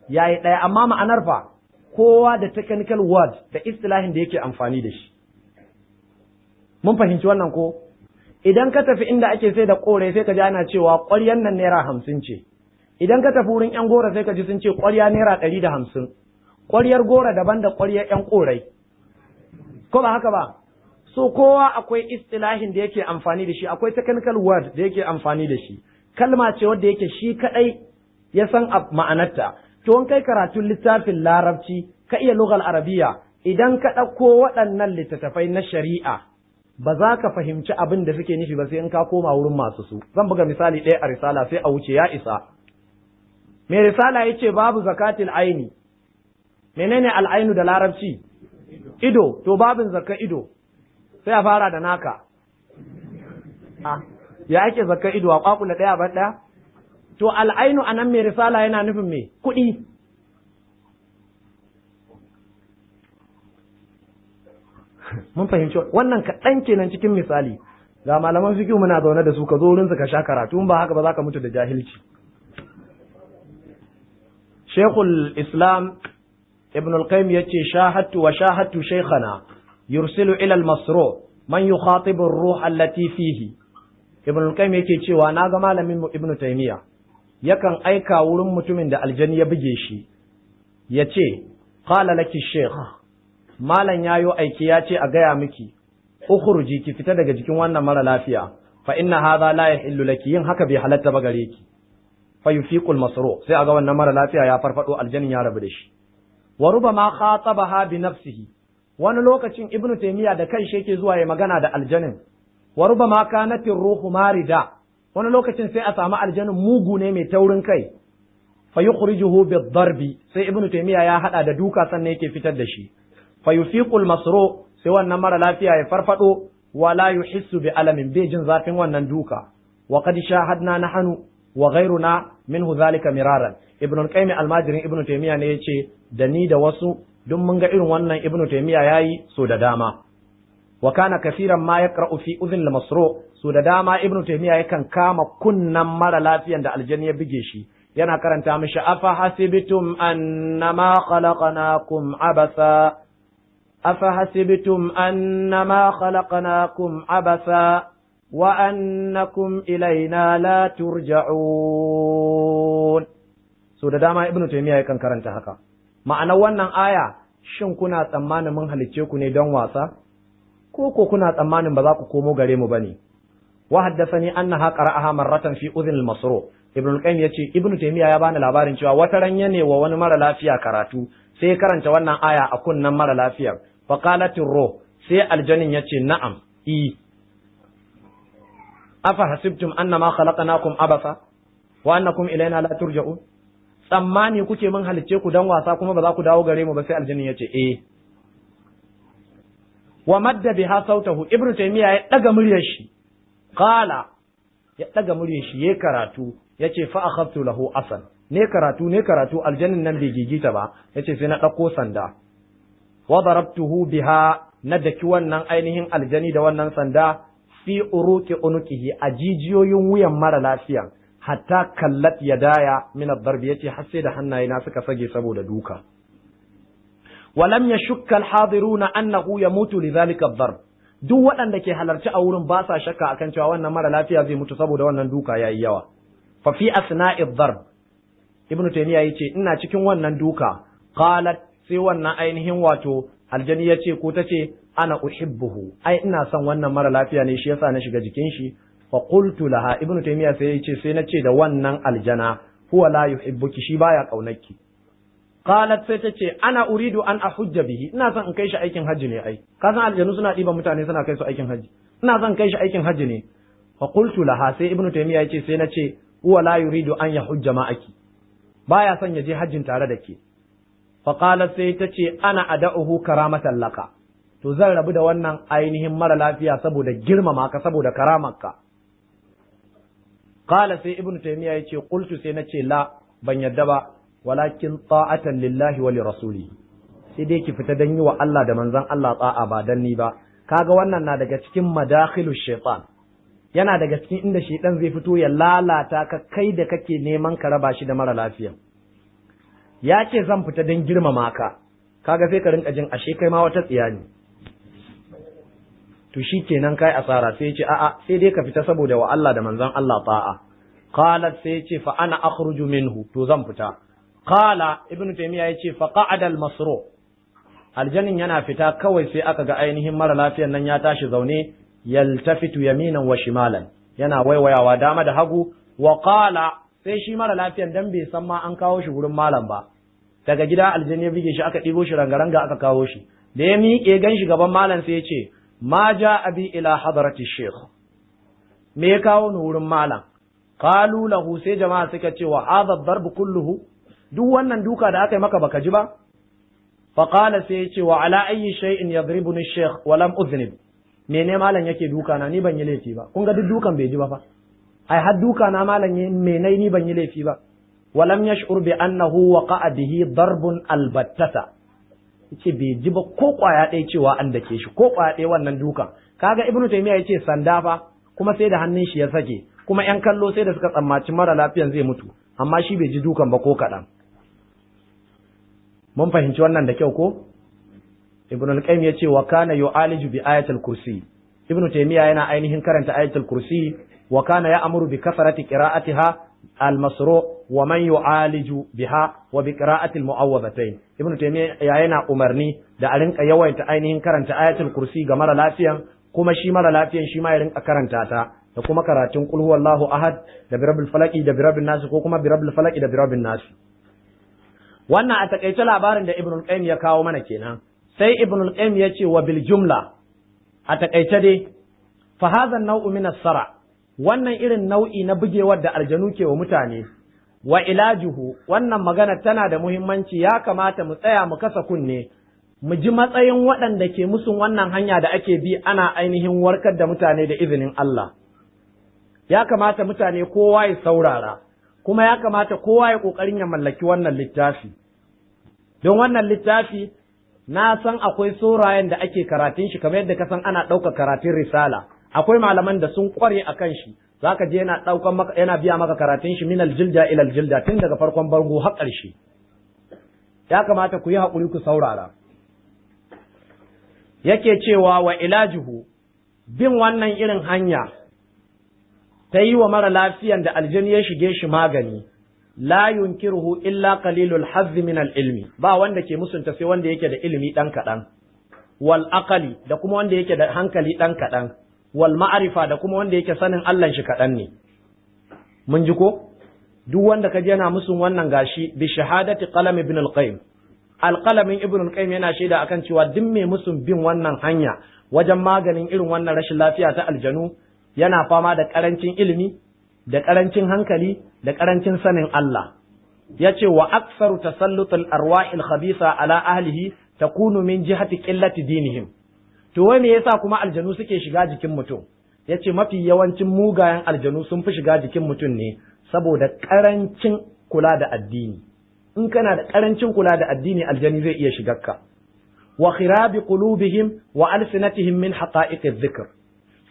yayi ɗaya, amma ma'anar fa kowa da technical word da istilahin da yake amfani da shi. Mun fahimci wannan ko? Idan ka tafi inda ake sai da kore sai ka ji ana cewa ƙwaryan nan naira 50 ce. Idan ka tafi wurin ƴan gora sai ka ji sun ce ƙwarya naira 150. Ƙwaryar gora daban da ƙwaryar ƴan korai. Ko ba haka ba? So kowa akwai istilahin da yake amfani da shi, akwai technical word da yake amfani da shi. Kalma ce wadda yake shi kadai ya san ma'anarta. To in kai karatun littafin Larabci, ka iya lugal Arabiya, idan ka ɗauko waɗannan littattafai na shari'a, ba za ka fahimci abin da suke nufi ba sai in ka koma wurin masu su. Zan buga misali ɗaya a risala sai a wuce ya isa. Mai risala ya ce babu zakatil aini. Menene al'ainu da Larabci? Ido, to babin zakka ido. Sai a fara da naka. Ya ake zakka ido a kwakula ɗaya ban ɗaya? To al'ainu a nan mai risala yana nufin me? Kuɗi. Mun fahimci wannan kaɗan kenan cikin misali. Ga malaman fiqh muna zaune da su ka zo wurin su ka sha karatu, in ba haka ba za ka mutu da jahilci. Sheikhul Islam Ibn al-Qayyim yace shahadtu wa shahadtu shaykhana yursilu ila al-masru man yukhatibu ar-ruh allati fihi. Ibn al-Qayyim yake cewa na ga malamin mu Ibn Taymiyyah yakan aika wurin mutumin da aljani ya buge shi yace qala laki shaykh, malan yayo aiki ya ce a gaya miki ukhruji ki fita daga jikin wannan mara lafiya fa inna hadha la yahillu laki, yin haka bai halatta ba gare ki. Fa yufiqu al-masru, sai aga wannan mara lafiya ya farfado, aljanin ya rabu da shi. Wa rubama khatabaha bi nafsihi, wani lokacin Ibn Taymiyyah da kanshi yake zuwa ya magana da aljanin. Wa rubama kanat ar-ruhu marida, wani lokacin sai a samu aljanin mugu ne mai taurin kai. Fa yukhrijuhu bid-darbi, sai Ibn Taymiyyah ya hada da duka sannan yake fitar da shi. Fa yufiqu al-masru, sai wannan mara lafiya ya farfado, wala yuhissu bi alamin, bai jin zafin wannan duka. Wa qad shahadna nahnu wa ghayruna minhu zalika miraran. Ibn al-Qayyim al-Majrin Ibn Taymiyyah ne yace da ni da wasu duk mun ga irin wannan Ibn Taymiyyah yayi so da dama. Wa kana kaseeran ma yaqra'u fi udhun al-masru, so da dama Ibn Taymiyyah yakan kama kunnan mara lafiyan da aljanni ya buge shi, yana karanta mishi afa hasibtum annama khalaqnakum abasa, afa hasibtum annama khalaqnakum abasa wa annakum ilaina la turja'un. So da dama Ibn Taymiyyah yakan karanta haka. Ma'anar wannan aya, shin kuna tsammanin mun halicce ku ne don wasa? Ko kuna tsammanin ba za ku komo gare mu bane? Wa haddathani annaha qara'aha marratan fi udhun al-masru. Ibn al-Qayyim yace Ibn Taymiyyah ya bani labarin cewa wata ran ne wa wani mara lafiya karatu, sai ya karanta wannan aya a kunnan mara lafiyar. Fa qalat ar-ruh, sai aljanin yace na'am, afa hasibtum annama khalaqnakum abasa, wa annakum ilaina la turja'un, tsammani kuke mun halicce ku dan wasa kuma ba za ku dawo gare mu ba? Sai aljannin yace eh. wa madda biha sautahu, ibnu taymiya ya daga muryar shi, qala, ya daga muryar shi yayi karatu, yace fa akhadtu lahu asan, ne karatu aljannin nan bai gigita ba, yace sai na dauko sanda, wa darabtuhu biha, na daki wannan ainihin aljani da wannan sanda fi uruqi unuqihi, a jijiyoyin wuyan mara lafiya, hatta kallat yadaya min ad-darb, yace har sai da hannaye na suka sage saboda duka. walam yashukka al-hadiruna annahu yamutu lidhalika ad-darb, duk waɗanda ke halarci a wurin ba sa shakka akan cewa wannan mara lafiya zai mutu saboda wannan duka yayi yawa. fa fi asna'i ad-darb, ibnu taymiya yace ina cikin wannan duka, qalat, sai wannan ainihin wato aljani yace ko tace ana uhibbuhu, ai ina son wannan mara lafiya ne shi yasa na shiga jikin shi. fa qultu laha, ibnu taymiya sai yace sai nace da wannan aljana, huwa la yuhibbuki, shi baya kaunarki. qalat, sai tace ana uridu an ahujja bihi, ina son in kai shi aikin hajji ne. ai ka san aljanu suna diban mutane suna kai su aikin hajji, ina son kai shi aikin hajji ne. fa qultu laha, sai ibnu taymiya yace sai nace huwa la yuridu an yahujja ma'aki, baya son ya je hajjin tare da ke. fa qalat, sai tace ana ada'uhu karamatan laka, to zan rabu da wannan ainihin mara lafiya saboda girmama ka, saboda karamarka. qala, sai ibnu taymiya yace qultu, sai nace la, ban yadda ba, walakin ta'atan lillahi wa lirasulihi, sai dai ki fita dan yi wa Allah da manzon Allah ta'a ba dan ni ba. kaga wannan na daga cikin madakhilush shaitan, yana daga cikin inda shaitan zai fito ya lalata ka kai da kake neman ka raba shi da mara lafiya. Ya ce zan fita dan girmama ka, kaga sai ka rinka jin ashe kai ma wata tsiya ne, to shikenan kai asara. sai ya ce a'a, sai dai ka fita saboda wa Allah da manzon Allah ta'a. qalat, sai ya ce fa ana akhruju minhu, to zan fita. qala, ibnu taymiya yace fa qa'ada al-masru, aljannin yana fita kawai sai aka ga ainihin mara lafiyan nan ya tashi zaune, yaltafitu yaminan wa shimalan, yana waiwayawa dama da hagu. wa qala, sai shi mara lafiyan dan bai san ma an kawo shi wurin malam ba, daga gida aljanni ya bige shi, aka ɗibo shi rangaranga aka kawo shi. da ya miƙe gan shi gaban malam sai ya ce ma ja abi ila hadarati sheikh, me ya kawo ni wurin malam? qalu lahu, sai jama'a suka ce wa hadha ad-darb kulluhu, duk wannan duka da aka yi maka baka ji ba? fa qala, sai ya ce wa ala ayyi shay'in yadribuni ash-shaykh wa lam uznib, mene malam yake duka na, ni ban yi laifi ba. kun ga duk dukan bai ji ba fa, ai har duka na malam me nai, ni ban yi laifi ba. wa lam yash'ur bi annahu waqa'a bihi darbun albattata, yace bai ji ba ko kwaya ɗaya cewa an dake shi, ko kwaya ɗaya wannan dukan. kaga ibnu taymiya yace sanda fa, kuma sai da hannun shi ya sake, kuma yan kallo sai da suka tsammaci mara lafiyan zai mutu, amma shi bai ji dukan ba ko kaɗan. mun fahimci wannan da kyau ko? ibnu al-qayyim yace wa kana yu'aliju bi ayatul kursi, ibnu taymiya yana ainihin karanta ayatul kursi, wa kana ya'muru bi kasrati qira'atiha al-masru wa man yu'aliju biha wa bi qira'ati al-mu'awwadhatayn. ibnu taymiya yana umarni da a rinka yawaita ainihin karanta ayatul kursi ga mara lafiyan, kuma shi mara lafiyan shi ma ya rinka karanta ta, da kuma karatun qul huwallahu ahad da bi rabbil falaqi da bi rabbin nas, ko kuma bi rabbil falaqi da bi rabbin nas. wannan a takaice labarin da ibnu al-qayyim ya kawo mana kenan. sai ibnu al-qayyim ya ce wa bil jumla, a takaice dai, fa hadha an-naw'u min as-sara, wannan irin nau'i na bugewar da aljanu ke wa mutane, wa ilajuhu, wannan magana tana da muhimmanci, ya kamata mu tsaya mu kasa kunne mu ji matsayin waɗanda ke musun wannan hanya da ake bi ana ainihin warkar da mutane da izinin Allah. Ya kamata mutane kowa ya saurara, kuma ya kamata kowa ya ƙoƙarin ya mallaki wannan littafi, don wannan littafi na san akwai saurayen da ake karatun shi kamar yadda ka san ana ɗaukar karatun risala. Akwai malaman da sun ƙware a kan shi, za ka je yana ɗaukan maka, yana biya maka karatun shi minal jilda ilal jilda, tun daga farkon bango har ƙarshe. Ya kamata ku yi haƙuri ku saurara. Yake cewa wa ilajuhu, bin wannan irin hanya ta yi wa mara lafiyan da aljani ya shige shi magani, la yunkiruhu illa qalilul hazzi min al-ilmi, ba wanda ke musunta sai wanda yake da ilimi dan kaɗan, wal aqali, da kuma wanda yake da hankali dan kaɗan, wal ma'arifa, da kuma wanda yake sanin Allah shi kaɗan ne. mun ji ko? duk wanda kaje yana musun wannan gashi bi shahadati qalam ibn al-qayyim, alqalamin ibn al-qayyim yana shaida akan cewa duk mai musun bin wannan hanya wajen maganin irin wannan rashin lafiya ta aljanu yana fama da karancin ilimi, da ƙarancin hankali da ƙarancin sanin Allah. Yace wa aktsaru tasallutul arwahil khabisa ala ahlihi takunu min jihati qillati dinihim. To wai me yasa kuma aljanu suke shiga jikin mutum? Yace mafi yawancin mugayen aljanu sun fi shiga jikin mutum ne saboda ƙarancin kula da addini. In kana da ƙarancin kula da addini aljani zai iya shigarka. Wa khirabi qulubihim wa alsinatihim min haqa'iqiz zikr.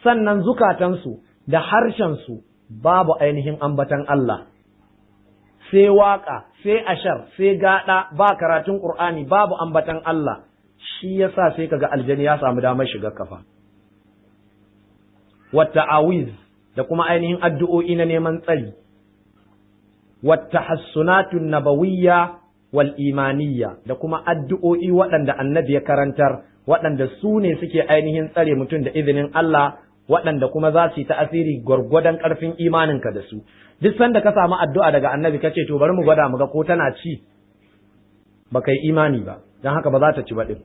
Sannan zukatansu da harshensu babu ainihin ambatan Allah. Sai waka, sai ashar, sai gada, ba karatun Qur'ani, babu ambatan Allah. Shi yasa sai kaga aljani ya samu damar shiga kafa. Wa ta'awiz da kuma ainihin addu'o'i na neman tsari. Wa tahassunatun nabawiyya wal imaniyya da kuma addu'o'i waɗanda annabi ya karantar, waɗanda su ne suke ainihin tsare mutum da izinin Allah, waɗanda kuma za su yi ta'asiri gwargwadon ƙarfin imaninka da su. Duk sanda ka samu addu'a daga annabi ka ce to bari mu gwada mu ga ko tana ci, ba kai imani ba, don haka ba za ta ci ba ɗin.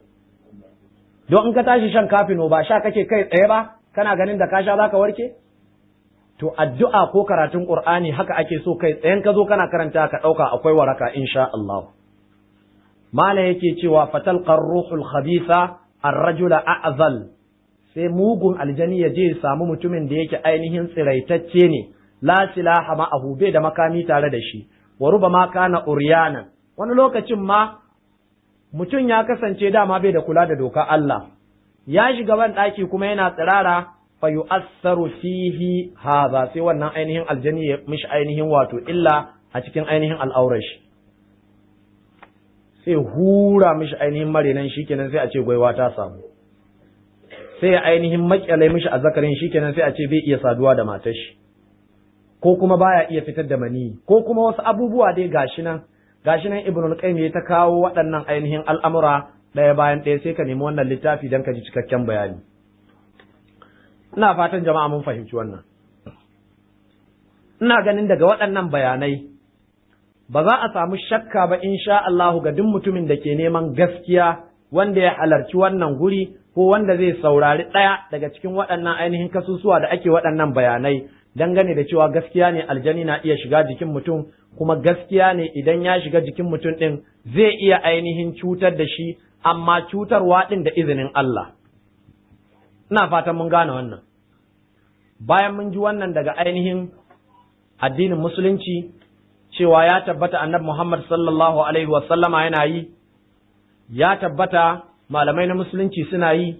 Don in ka tashi shan kafino ba sha kake kai tsaye ba, kana ganin da ka sha za ka warke? To addu'a ko karatun Qur'ani haka ake so kai tsayen ka zo kana karanta ka ɗauka akwai waraka insha Allah. Mala yake cewa fatalqar ruhul khabitha ar-rajula a'zal, sai mugun aljani ya je samu mutumin da yake ainihin tsiraitacce ne, la silaha ma'ahu, bai da makami tare da shi, wa rubama kana uryana, wani lokacin ma mutum ya kasance dama bai da kula da doka Allah, ya shiga ban ɗaki kuma yana tsirara fa yu'assaru fihi hadha, sai wannan ainihin aljani ya mishi ainihin wato illa a cikin ainihin al'aurar shi, sai hura mishi ainihin marinan shi kenan sai a ce gwaiwa ta samu, sai ya ainihin makyalai mishi azzakarin shi kenan sai a ce bai iya saduwa da matar shi, ko kuma baya iya fitar da mani, ko kuma wasu abubuwa dai gashi nan Ibnul Qayyim ya ta kawo waɗannan ainihin al'amura ɗaya bayan ɗaya, sai ka nemi wannan littafi don ka ji cikakken bayani. Ina fatan jama'a mun fahimci wannan. Ina ganin daga waɗannan bayanai ba za a samu shakka ba insha Allahu ga duk mutumin da ke neman gaskiya, wanda ya halarci wannan guri ko wanda zai saurari ɗaya daga cikin waɗannan ainihin kasusuwa da ake waɗannan bayanai dangane da cewa gaskiya ne aljani na iya shiga jikin mutum, kuma gaskiya ne idan ya shiga jikin mutum ɗin zai iya ainihin cutar da shi, amma cutarwa ɗin da izinin Allah. Ina fatan mun gane wannan. Bayan mun ji wannan daga ainihin addinin musulunci cewa ya tabbata annabi Muhammad sallallahu alaihi wa sallama yana yi, ya tabbata malamai na musulunci suna yi,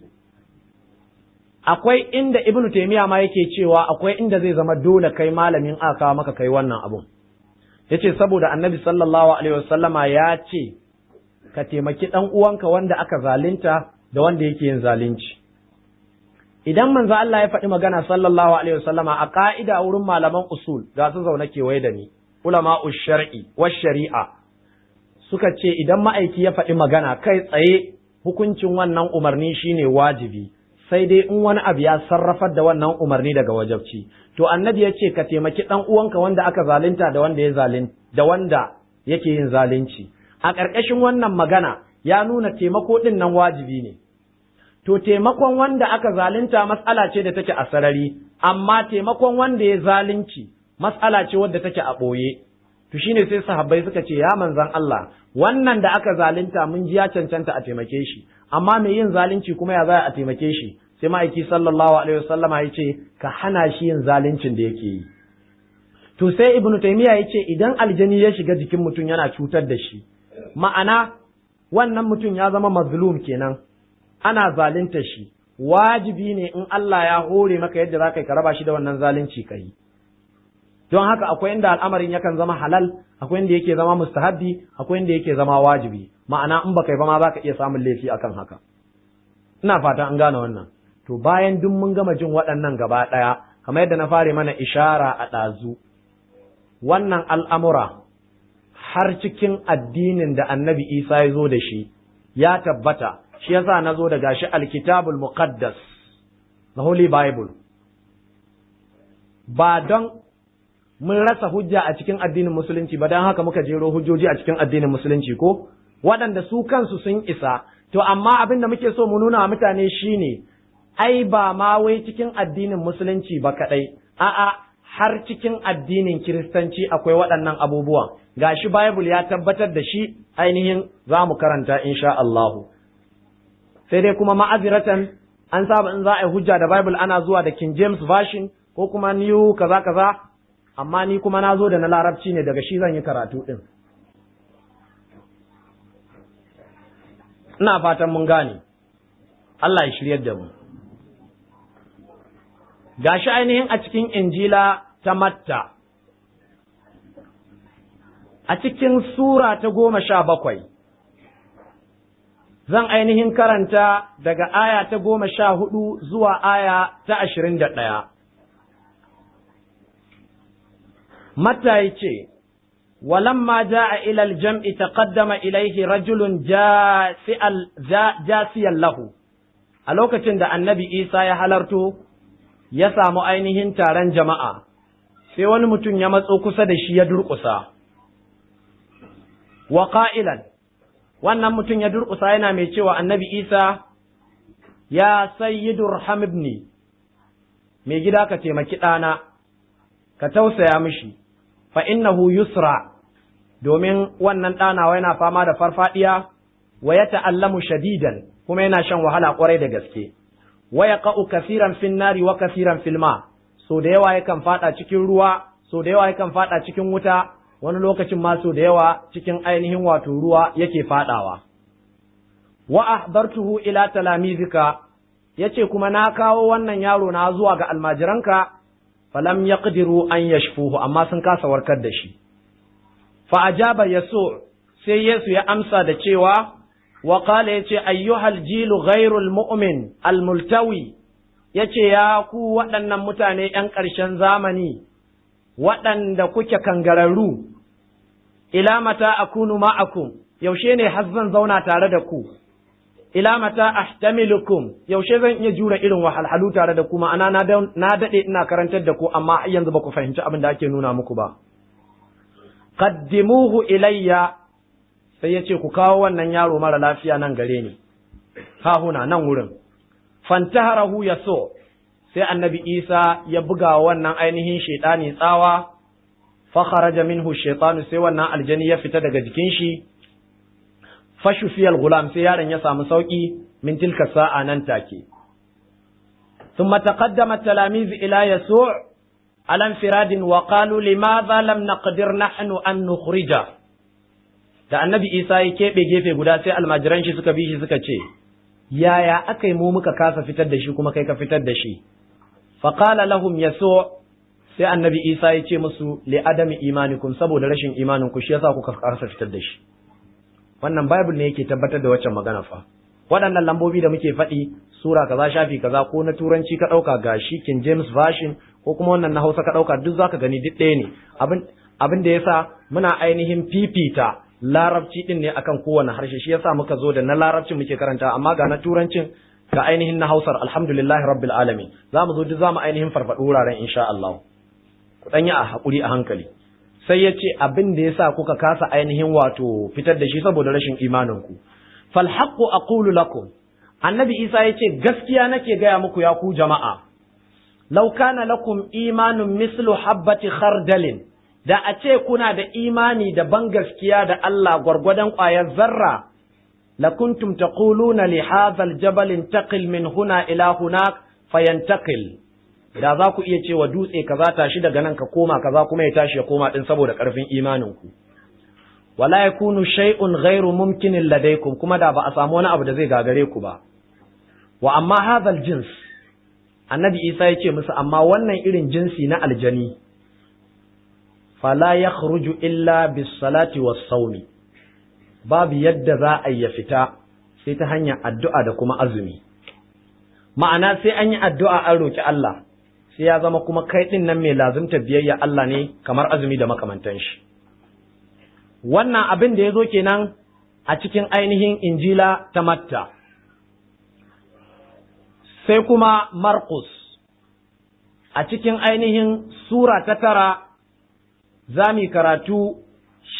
akwai inda Ibn Taymiyyah ma yake cewa akwai inda zai zama dole kai malamin aka maka kai wannan abun. Yace saboda annabi sallallahu alaihi wa sallama ya ce ka taimaki dan uwanka wanda aka zalunta da wanda yake yin zalunci. Idan manzo Allah ya faɗi magana sallallahu alaihi wa sallama a ka'ida wurin malaman usul ga su zaune kewaye da ni, ulama'ush shar'i wash shari'a, suka ce idan ma'aiki ya faɗi magana kai tsaye hukuncin wannan umarni shine wajibi, sai dai in wani abu ya sarrafar da wannan umarni daga wajabci. To annabi ya ce ka taimaki ɗan uwanka wanda aka zalunta da wanda ya da wanda yake yin zalunci. A ƙarƙashin wannan magana ya nuna taimako ɗin nan wajibi ne. To taimakon wanda aka zalunta mas'ala ce da take a sarari, amma taimakon wanda ya zalunci mas'ala ce wadda take a ɓoye. To shine sai sahabbai suka ce ya manzon Allah, wannan da aka zalunta mun ji ya cancanta a taimake shi, amma mai yin zalunci kuma ya za a taimake shi? Sai ma'aiki sallallahu alaihi wasallama ya ce ka hana shi yin zaluncin da yake yi. To sai Ibn Taymiyyah ya ce idan aljani ya shiga jikin mutum yana cutar da shi, ma'ana wannan mutum ya zama mazlum kenan, ana zalunta shi, wajibi ne in Allah ya hore maka yadda za ka raba shi da wannan zalunci ka yi. Don haka akwai inda al'amarin yakan zama halal, akwai inda yake zama mustahabbi, akwai inda yake zama wajibi, ma'ana in baka yi ba ma za ka iya samun laifi akan haka. Ina fata an gane wannan. To bayan duk mun gama jin waɗannan gaba ɗaya, kamar yadda na fare mana ishara a ɗazu, wannan al'amura har cikin addinin da annabi Isa ya zo da shi ya tabbata, shi yasa na zo da gashi alkitabul muqaddas, the Holy Bible. Ba don mun rasa hujja a cikin addinin musulunci ba, don haka muka jero hujjoji a cikin addinin musulunci ko waɗanda su kansu sun isa. To amma abin da muke so mu nuna wa mutane shine ai ba ma wai cikin addinin musulunci ba kaɗai, a'a har cikin addinin Kiristanci akwai waɗannan abubuwan, gashi Bible ya tabbatar da shi ainihin za mu karanta insha Allahu. Sai dai kuma ma'aziratan an saba in za a yi hujja da Bible ana zuwa da King James Version ko kuma New kaza kaza, amma ni kuma na zo da na Larabci ne daga shi zan yi karatu ɗin. Ina fatan mun gane, Allah ya shiryar da mu. Gashi ainihin a cikin Injila ta Matta, a cikin Sura ta 17, zan ainihin karanta daga aya ta 14 zuwa aya ta 21. Matta ya ce, ولما جاء إلى الجمع تقدم إليه رجل جاسيا له. a lokacin da annabi Isa ya halarto ya samu ainihin taron jama'a, sai wani mutum ya matso kusa da shi ya durƙusa. Wa ƙa'ilan, wannan mutum ya durƙusa yana mai cewa annabi Isa, ya sayyidu rahamibni, mai gida ka taimaki ɗana, ka tausaya mishi, fa innahu yusra, domin wannan ɗanawa yana fama da farfaɗiya, wa ya ta'allamu shadidan, kuma yana shan wahala ƙwarai da gaske. Wa ya ƙa'u kasiran fin nari wa kasiran filma, so da yawa yakan faɗa cikin ruwa, so da yawa yakan faɗa cikin wuta, wani lokacin ma so da yawa cikin ainihin wato ruwa yake faɗawa. Wa ahdartuhu ila talamizika, yace kuma na kawo wannan yaro na zuwa ga almajiranka, falam yaqdiru an yashfuhu, amma sun kasa warkar da shi. Fa ajaba Yesu, sai Yesu ya amsa da cewa, wa qala yace ayyuhal jilu ghairul mu'min almultawi, yace ya ku waɗannan mutane ƴan ƙarshen zamani waɗanda kuke kangararru, ila mata akunu ma'akum, yaushe ne har zan zauna tare da ku, ila mata ahtamilukum, yaushe zan iya jura irin wahalhalu tare da ku, ma'ana na daɗe ina karantar da ku amma yanzu ba ku fahimci abin da ake nuna muku ba. Qaddimuhu ilayya, sai ya ce ku kawo wannan yaro mara lafiya nan gare ni, hahuna nan wurin. Fantaharahu ya so, sai annabi Isa ya buga wannan ainihin shaitani tsawa, fa kharaja minhu shaitanu, sai wannan aljani ya fita daga jikin shi, fashufiyal gulam, sai yaron ya samu sauki min tilka sa'a nan take. Thumma taqaddama talamiz ila Yasu' ala infiradin wa qalu limadha lam naqdir nahnu an nukhrija. Da annabi Isa ya keɓe gefe guda, sai almajiran shi suka bi shi suka ce, yaya aka yi mu muka kasa fitar da shi kuma kai ka fitar da shi? Faƙala lahum Yasu', sai annabi Isa ya ce musu, li adami imanikum, saboda rashin imaninku shi yasa kuka kasa fitar da shi. Wannan Bible ne yake tabbatar da waccan magana fa. Waɗannan lambobi da muke faɗi, sura kaza shafi kaza, ko na turanci ka ɗauka gashi King James Version, ko kuma wannan na Hausa ka ɗauka, duk zaka gani duk ɗaya ne. Abin da yasa muna ainihin fifita larabci din ne akan kowane harshe, shi yasa muka zo da na larabcin muke karanta, amma ga na turancin ga ainihin na Hausar, alhamdulillahi rabbil alamin. Za mu zo duk za mu ainihin farfaɗo wuraren insha Allah. Ku ɗan yi a haƙuri a hankali. Sai ya ce abin da yasa kuka kasa ainihin wato fitar da shi saboda rashin imaninku. Fal haqqu aqulu lakum, annabi Isa ya ce gaskiya nake gaya muku ya ku jama'a. Law kana lakum imanun mislu habbati khardalin, da a ce kuna da imani da ban gaskiya da Allah gwargwadon ƙwayar zarra, lakuntum taquluna li hadha aljabal intaqil min huna ila hunak fayantaqil. Da za ku iya cewa dutse kaza tashi daga nan ka koma kaza kuma ya tashi ya koma din saboda ƙarfin imanin ku. Wala yakunu shay'un ghairu mumkinin ladaykum, kuma da ba a samu wani abu da zai gagare ku ba. Wa amma hadha aljins, annabi Isa ya ce musu amma wannan irin jinsi na aljani, fala ya khruju illa bis salati was saumi, babu yadda za a ya fita sai ta hanyar addu'a da kuma azumi. Ma'ana sai an yi addu'a an roki Allah, sai ya zama kuma kai din nan mai lazumta biyayya Allah ne, kamar azumi da makamantan shi. Wannan abin da ya zo kenan a cikin ainihin Injila ta Matta. Sai kuma Markus, a cikin ainihin Sura ta 9, za mu karatu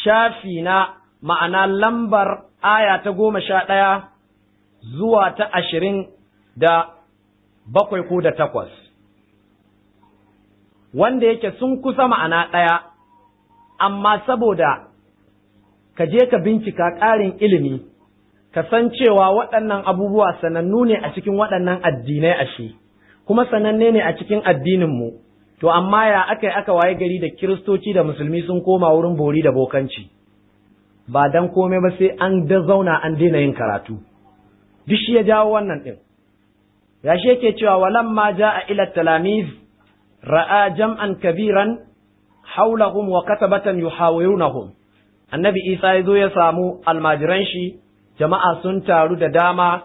shafi na ma'ana lambar aya ta 11 zuwa ta 27 ko da 8. wanda yake sun kusa ma'ana ɗaya, amma saboda ka je ka bincika ƙarin ilimi, ka san cewa waɗannan abubuwa sanannu ne a cikin waɗannan addinai ashe, kuma sananne ne a cikin addininmu, to amma ya aka waye gari da Kiristoci da Musulmi sun koma wurin bori da bokanci, ba dan komai ba sai an da zauna an daina yin karatu, duk shi ya jawo wannan ɗin. Ya shi yake cewa walamma ja'a ila talamiz ra'a jam'an kabiran haulahum wa katabatan yuhawirunahum. Annabi Isa ya zo ya samu almajiran shi, jama'a sun taru da dama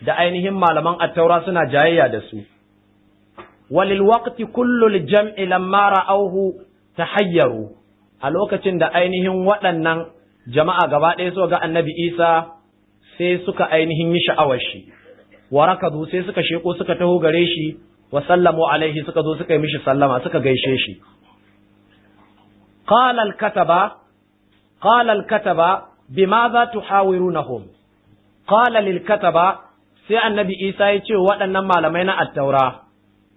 da ainihin malaman attaura suna jayayya da su. Walil waqti kullu jam'i lamma ra'awhu tahayyaru. A lokacin da ainihin waɗannan jama'a gaba ɗaya so ga Annabi Isa sai suka ainihin yi sha'awar shi. Wa rakadu sai suka sheko suka taho gare shi wa sallamu alaihi suka zo suka yi mishi sallama suka gaishe shi. Qala al-kataba bimadha tuhawirunahum. Qala lil-kataba sai Annabi Isa ya ce waɗannan malamai na at-taura,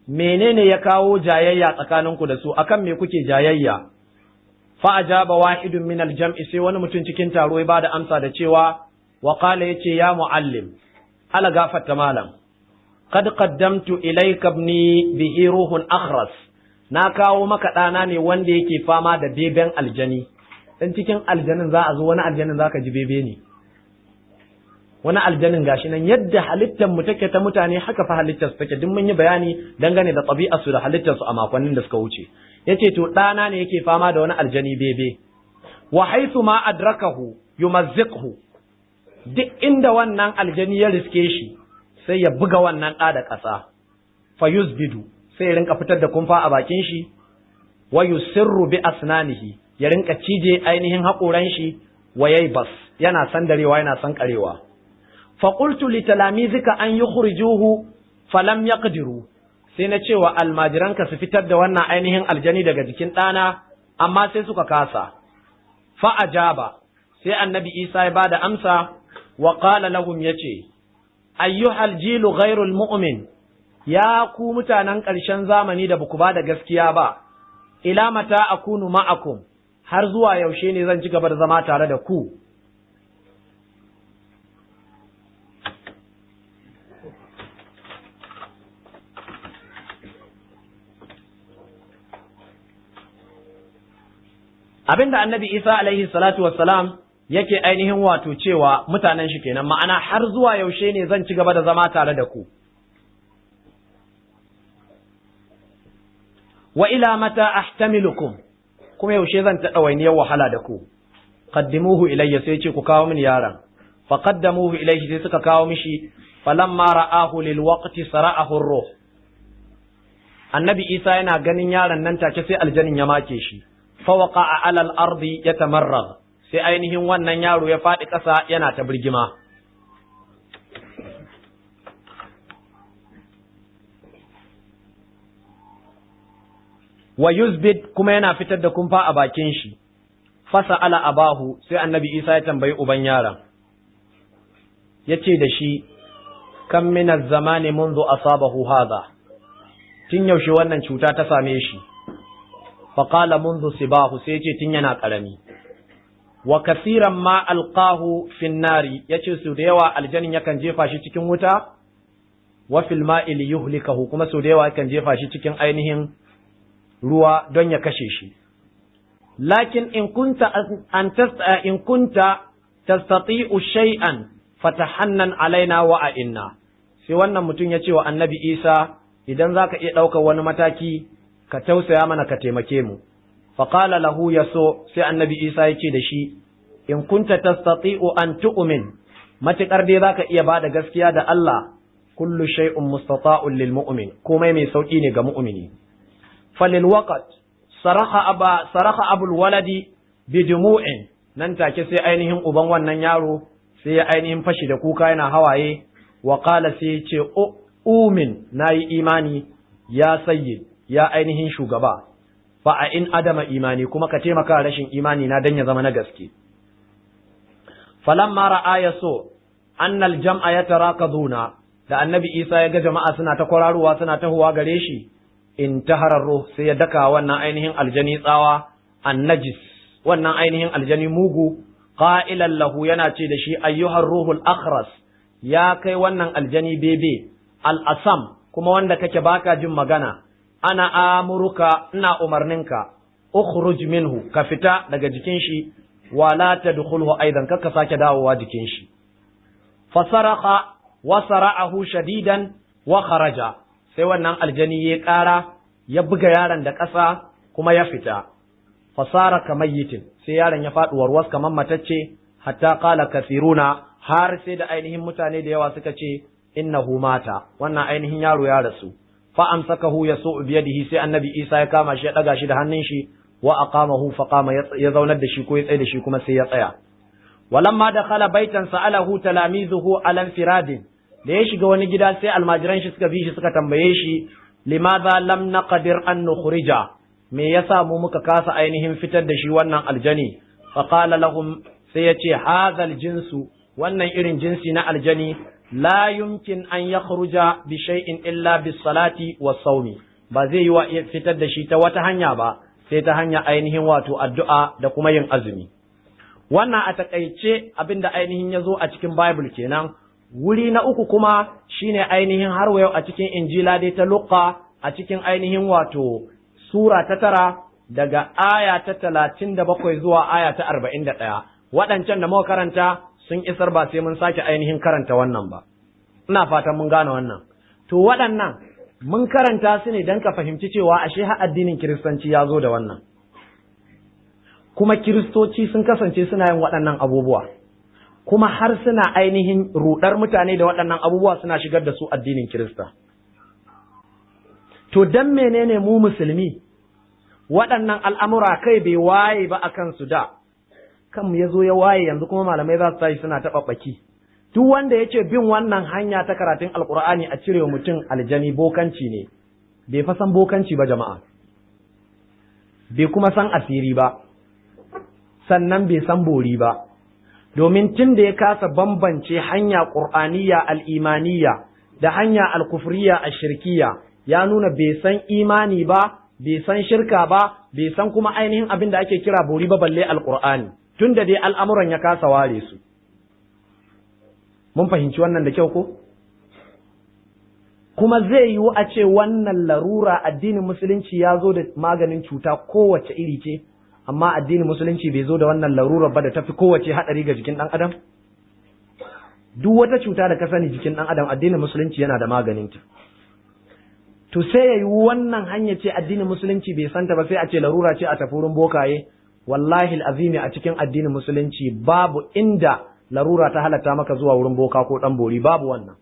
menene ya kawo jayayya tsakaninku da su, akan me kuke jayayya? Fa ajaba wahidun min al-jam'i, sai wani mutum cikin taro ya bada amsa da cewa wa qala yace ya muallim, ala gafarta malam, qad qaddamtu ilayka ibni bihi ruhun akhras. Na kawo maka ɗana ne wanda yake fama da beben aljani. Dan cikin aljanin za a zo wani aljanin zaka ji bebe ne, wani aljanin gashi nan yadda halittar mu take ta mutane haka fa halittar su take. Duk mun yi bayani dangane da ɗabi'ar su da halittar su a makonnin da suka wuce. Yace to ɗana ne yake fama da wani aljani bebe. Wa haythu ma adrakahu yumazziqhu. Duk inda wannan aljani ya riske shi sai ya buga wannan ɗa da ƙasa. Fa yuzbidu, sai ya rinka fitar da kumfa a bakin shi. Wa yusirru bi asnanihi, ya rinka cije ainihin haƙoran shi. Wa yaybas, yana sandarewa yana sankarewa. Fa qultu li talamizika an yukhrijuhu falam yaqdiru. Sai na cewa almajiranka su fitar da wannan ainihin aljani daga jikin ɗana, amma sai suka kasa. Fa ajaba, sai Annabi Isa ya bada amsa wa qala lahum yace, ayyuhal jilu ghairul mu'min, ya ku mutanen ƙarshen zamani da baku ba da gaskiya ba, ila mata akunu ma'akum, har zuwa yaushe ne zan ci gaba da zama tare da ku? Abinda Annabi Isa alaihi salatu wassalam yake ainihin wato cewa mutanen shi kenan, ma'ana har zuwa yaushe ne zan ci gaba da zama tare da ku? Wa ila mata ahtamilukum, kuma yaushe zan ta ɗawainiyar wahala da ku? Qaddimuhu ilayya, sai ce ku kawo mini yaron. Fa qaddamuhu ilayhi, sai suka kawo mishi. Falamma ra'ahu lil waqti sara'ahu ar-ruh. Annabi Isa yana ganin yaron nan take sai aljanin ya make shi. Fa waqa'a 'ala al-ardi yatamarragh, sai ainihin wannan yaro ya faɗi ƙasa yana ta birgima. Wa yuzbid, kuma yana fitar da kumfa a bakin shi. Fasa ala abahu, sai Annabi Isa ya tambayi uban yaron, ya ce da shi, kan minar zamani munzu asabahu haza, tun yaushe wannan cuta ta same shi? Faƙala munzu sibahu, sai ce tun yana ƙarami. Wa kasiran ma alqahu fin nari, yace su da yawa aljanin yakan jefa shi cikin wuta, wa fil ma'i li yuhlikahu, kuma su da yawa yakan jefa shi cikin ainihin ruwa don ya kashe shi. Lakin in kunta tastati'u shay'an fatahannan alaina wa a'inna. Sai wannan mutum ya ce wa Annabi Isa, idan zaka iya ɗaukar wani mataki ka tausaya mana ka taimake mu. Faƙala lahu yaso, sai Annabi Isa ya ce da shi, in kunta tastati'u an tu'min, matuƙar dai zaka iya ba da gaskiya da Allah, kullu shay'un mustata'un lil mu'min, komai mai sauƙi ne ga mu'mini. Falil waqt saraha abul waladi bi dumu'in, nan take sai ainihin uban wannan yaro sai ya ainihin fashi da kuka yana hawaye. Wa qala, sai ya ce umin, nayi imani ya sayyid, ya ainihin shugaba. Fa a in adama imani, kuma ka taimaka rashin imani na dan ya zama na gaske. Falamma ra'a yaso annal jam'a yatarakaduna, da Annabi Isa ya ga jama'a suna ta kwararowa suna tahowa gare shi, intahara ruh sai ya daka wannan ainihin aljani tsawa annajis, wannan ainihin aljani mugu, qailan lahu yana ce da shi ayyuhar ruhul akhras, ya kai wannan aljani bebe al-asam kuma wanda kake baka jin magana, ana amuruka ina umarninka ukhruj minhu ka fita daga jikin shi wala tadkhulhu aidan kaka sake dawowa jikin shi. Fasaraha wa sara'ahu shadidan wa kharaja, sai wannan aljani ya ƙara ya buga yaron da ƙasa kuma ya fita. Fasara kamayyitin, sai yaron ya faɗi warwas kamar matacce, hatta qala kathiruna, har sai da ainihin mutane da yawa suka ce innahu mata, wannan ainihin yaro ya rasu. Fa amsakahu yasu'u biyadihi, sai annabi Isa ya kama shi ya daga shi da hannun shi, wa aqamahu fa qama, ya zaunar da shi ko ya tsaye da shi kuma sai ya tsaya. Walamma dakhala baitan sa'alahu talamizuhu ala firadin, da ya shiga wani gida sai almajiran shi suka bi shi suka tambaye shi limadha lam naqdir an nukhrija, me yasa mu muka kasa ainihin fitar da shi wannan aljani? Fa qala lahum, sai ya ce hadha aljinsu, wannan irin jinsi na aljani la yumkin an yakhruja bi shay'in illa bis salati was sawmi, ba zai yi wa fitar da shi ta wata hanya ba sai ta hanya ainihin wato addu'a da kuma yin azumi. Wannan a takaice abinda ainihin ya zo a cikin Bible kenan. Wuri na uku kuma shine ainihin har yau a cikin Injila dai ta Luqa, a cikin ainihin wato Sura ta 9 daga aya ta 37 zuwa aya ta 41. Waɗancan da muka karanta sun isar, ba sai mun sake ainihin karanta wannan ba. Ina fatan mun gane wannan. To waɗannan mun karanta su ne don ka fahimci cewa ashe har addinin Kiristanci ya zo da wannan. Kuma Kiristoci sun kasance suna yin waɗannan abubuwa. Kuma har suna ainihin ruɗar mutane da waɗannan abubuwa suna shigar da su addinin Kirista. To dan menene mu musulmi waɗannan al'amura kai bai waye ba a kansu da, kanmu ya zo ya waye yanzu kuma malamai za su tashi suna taɓaɓɓaki. Duk wanda ya ce bin wannan hanya ta karatun Alƙur'ani a cire mutum aljani bokanci ne, bai fa san bokanci ba jama'a, bai kuma san asiri ba, sannan bai san bori ba. Domin tun da ya kasa bambance hanya ƙur'aniyya al'imaniya da hanya alkufriya a shirkiya, ya nuna bai san imani ba, bai san shirka ba, bai san kuma ainihin abin da ake kira bori ba balle alƙur'ani, tun da dai al'amuran ya kasa ware su. Mun fahimci wannan da kyau ko? Kuma zai yiwu a ce wannan larura addinin musulunci ya zo da maganin cuta kowace iri ce, amma addinin musulunci bai zo da wannan larurar ba da tafi kowace haɗari ga jikin ɗan adam? Duk wata cuta da ka sani jikin ɗan adam addinin musulunci yana da maganinta. To sai ya yi wannan hanya ce addinin musulunci bai santa ba, sai a ce larura ce a tafi wurin bokaye. Wallahi al'azimi a cikin addinin musulunci babu inda larura ta halatta maka zuwa wurin boka ko ɗan bori, babu wannan.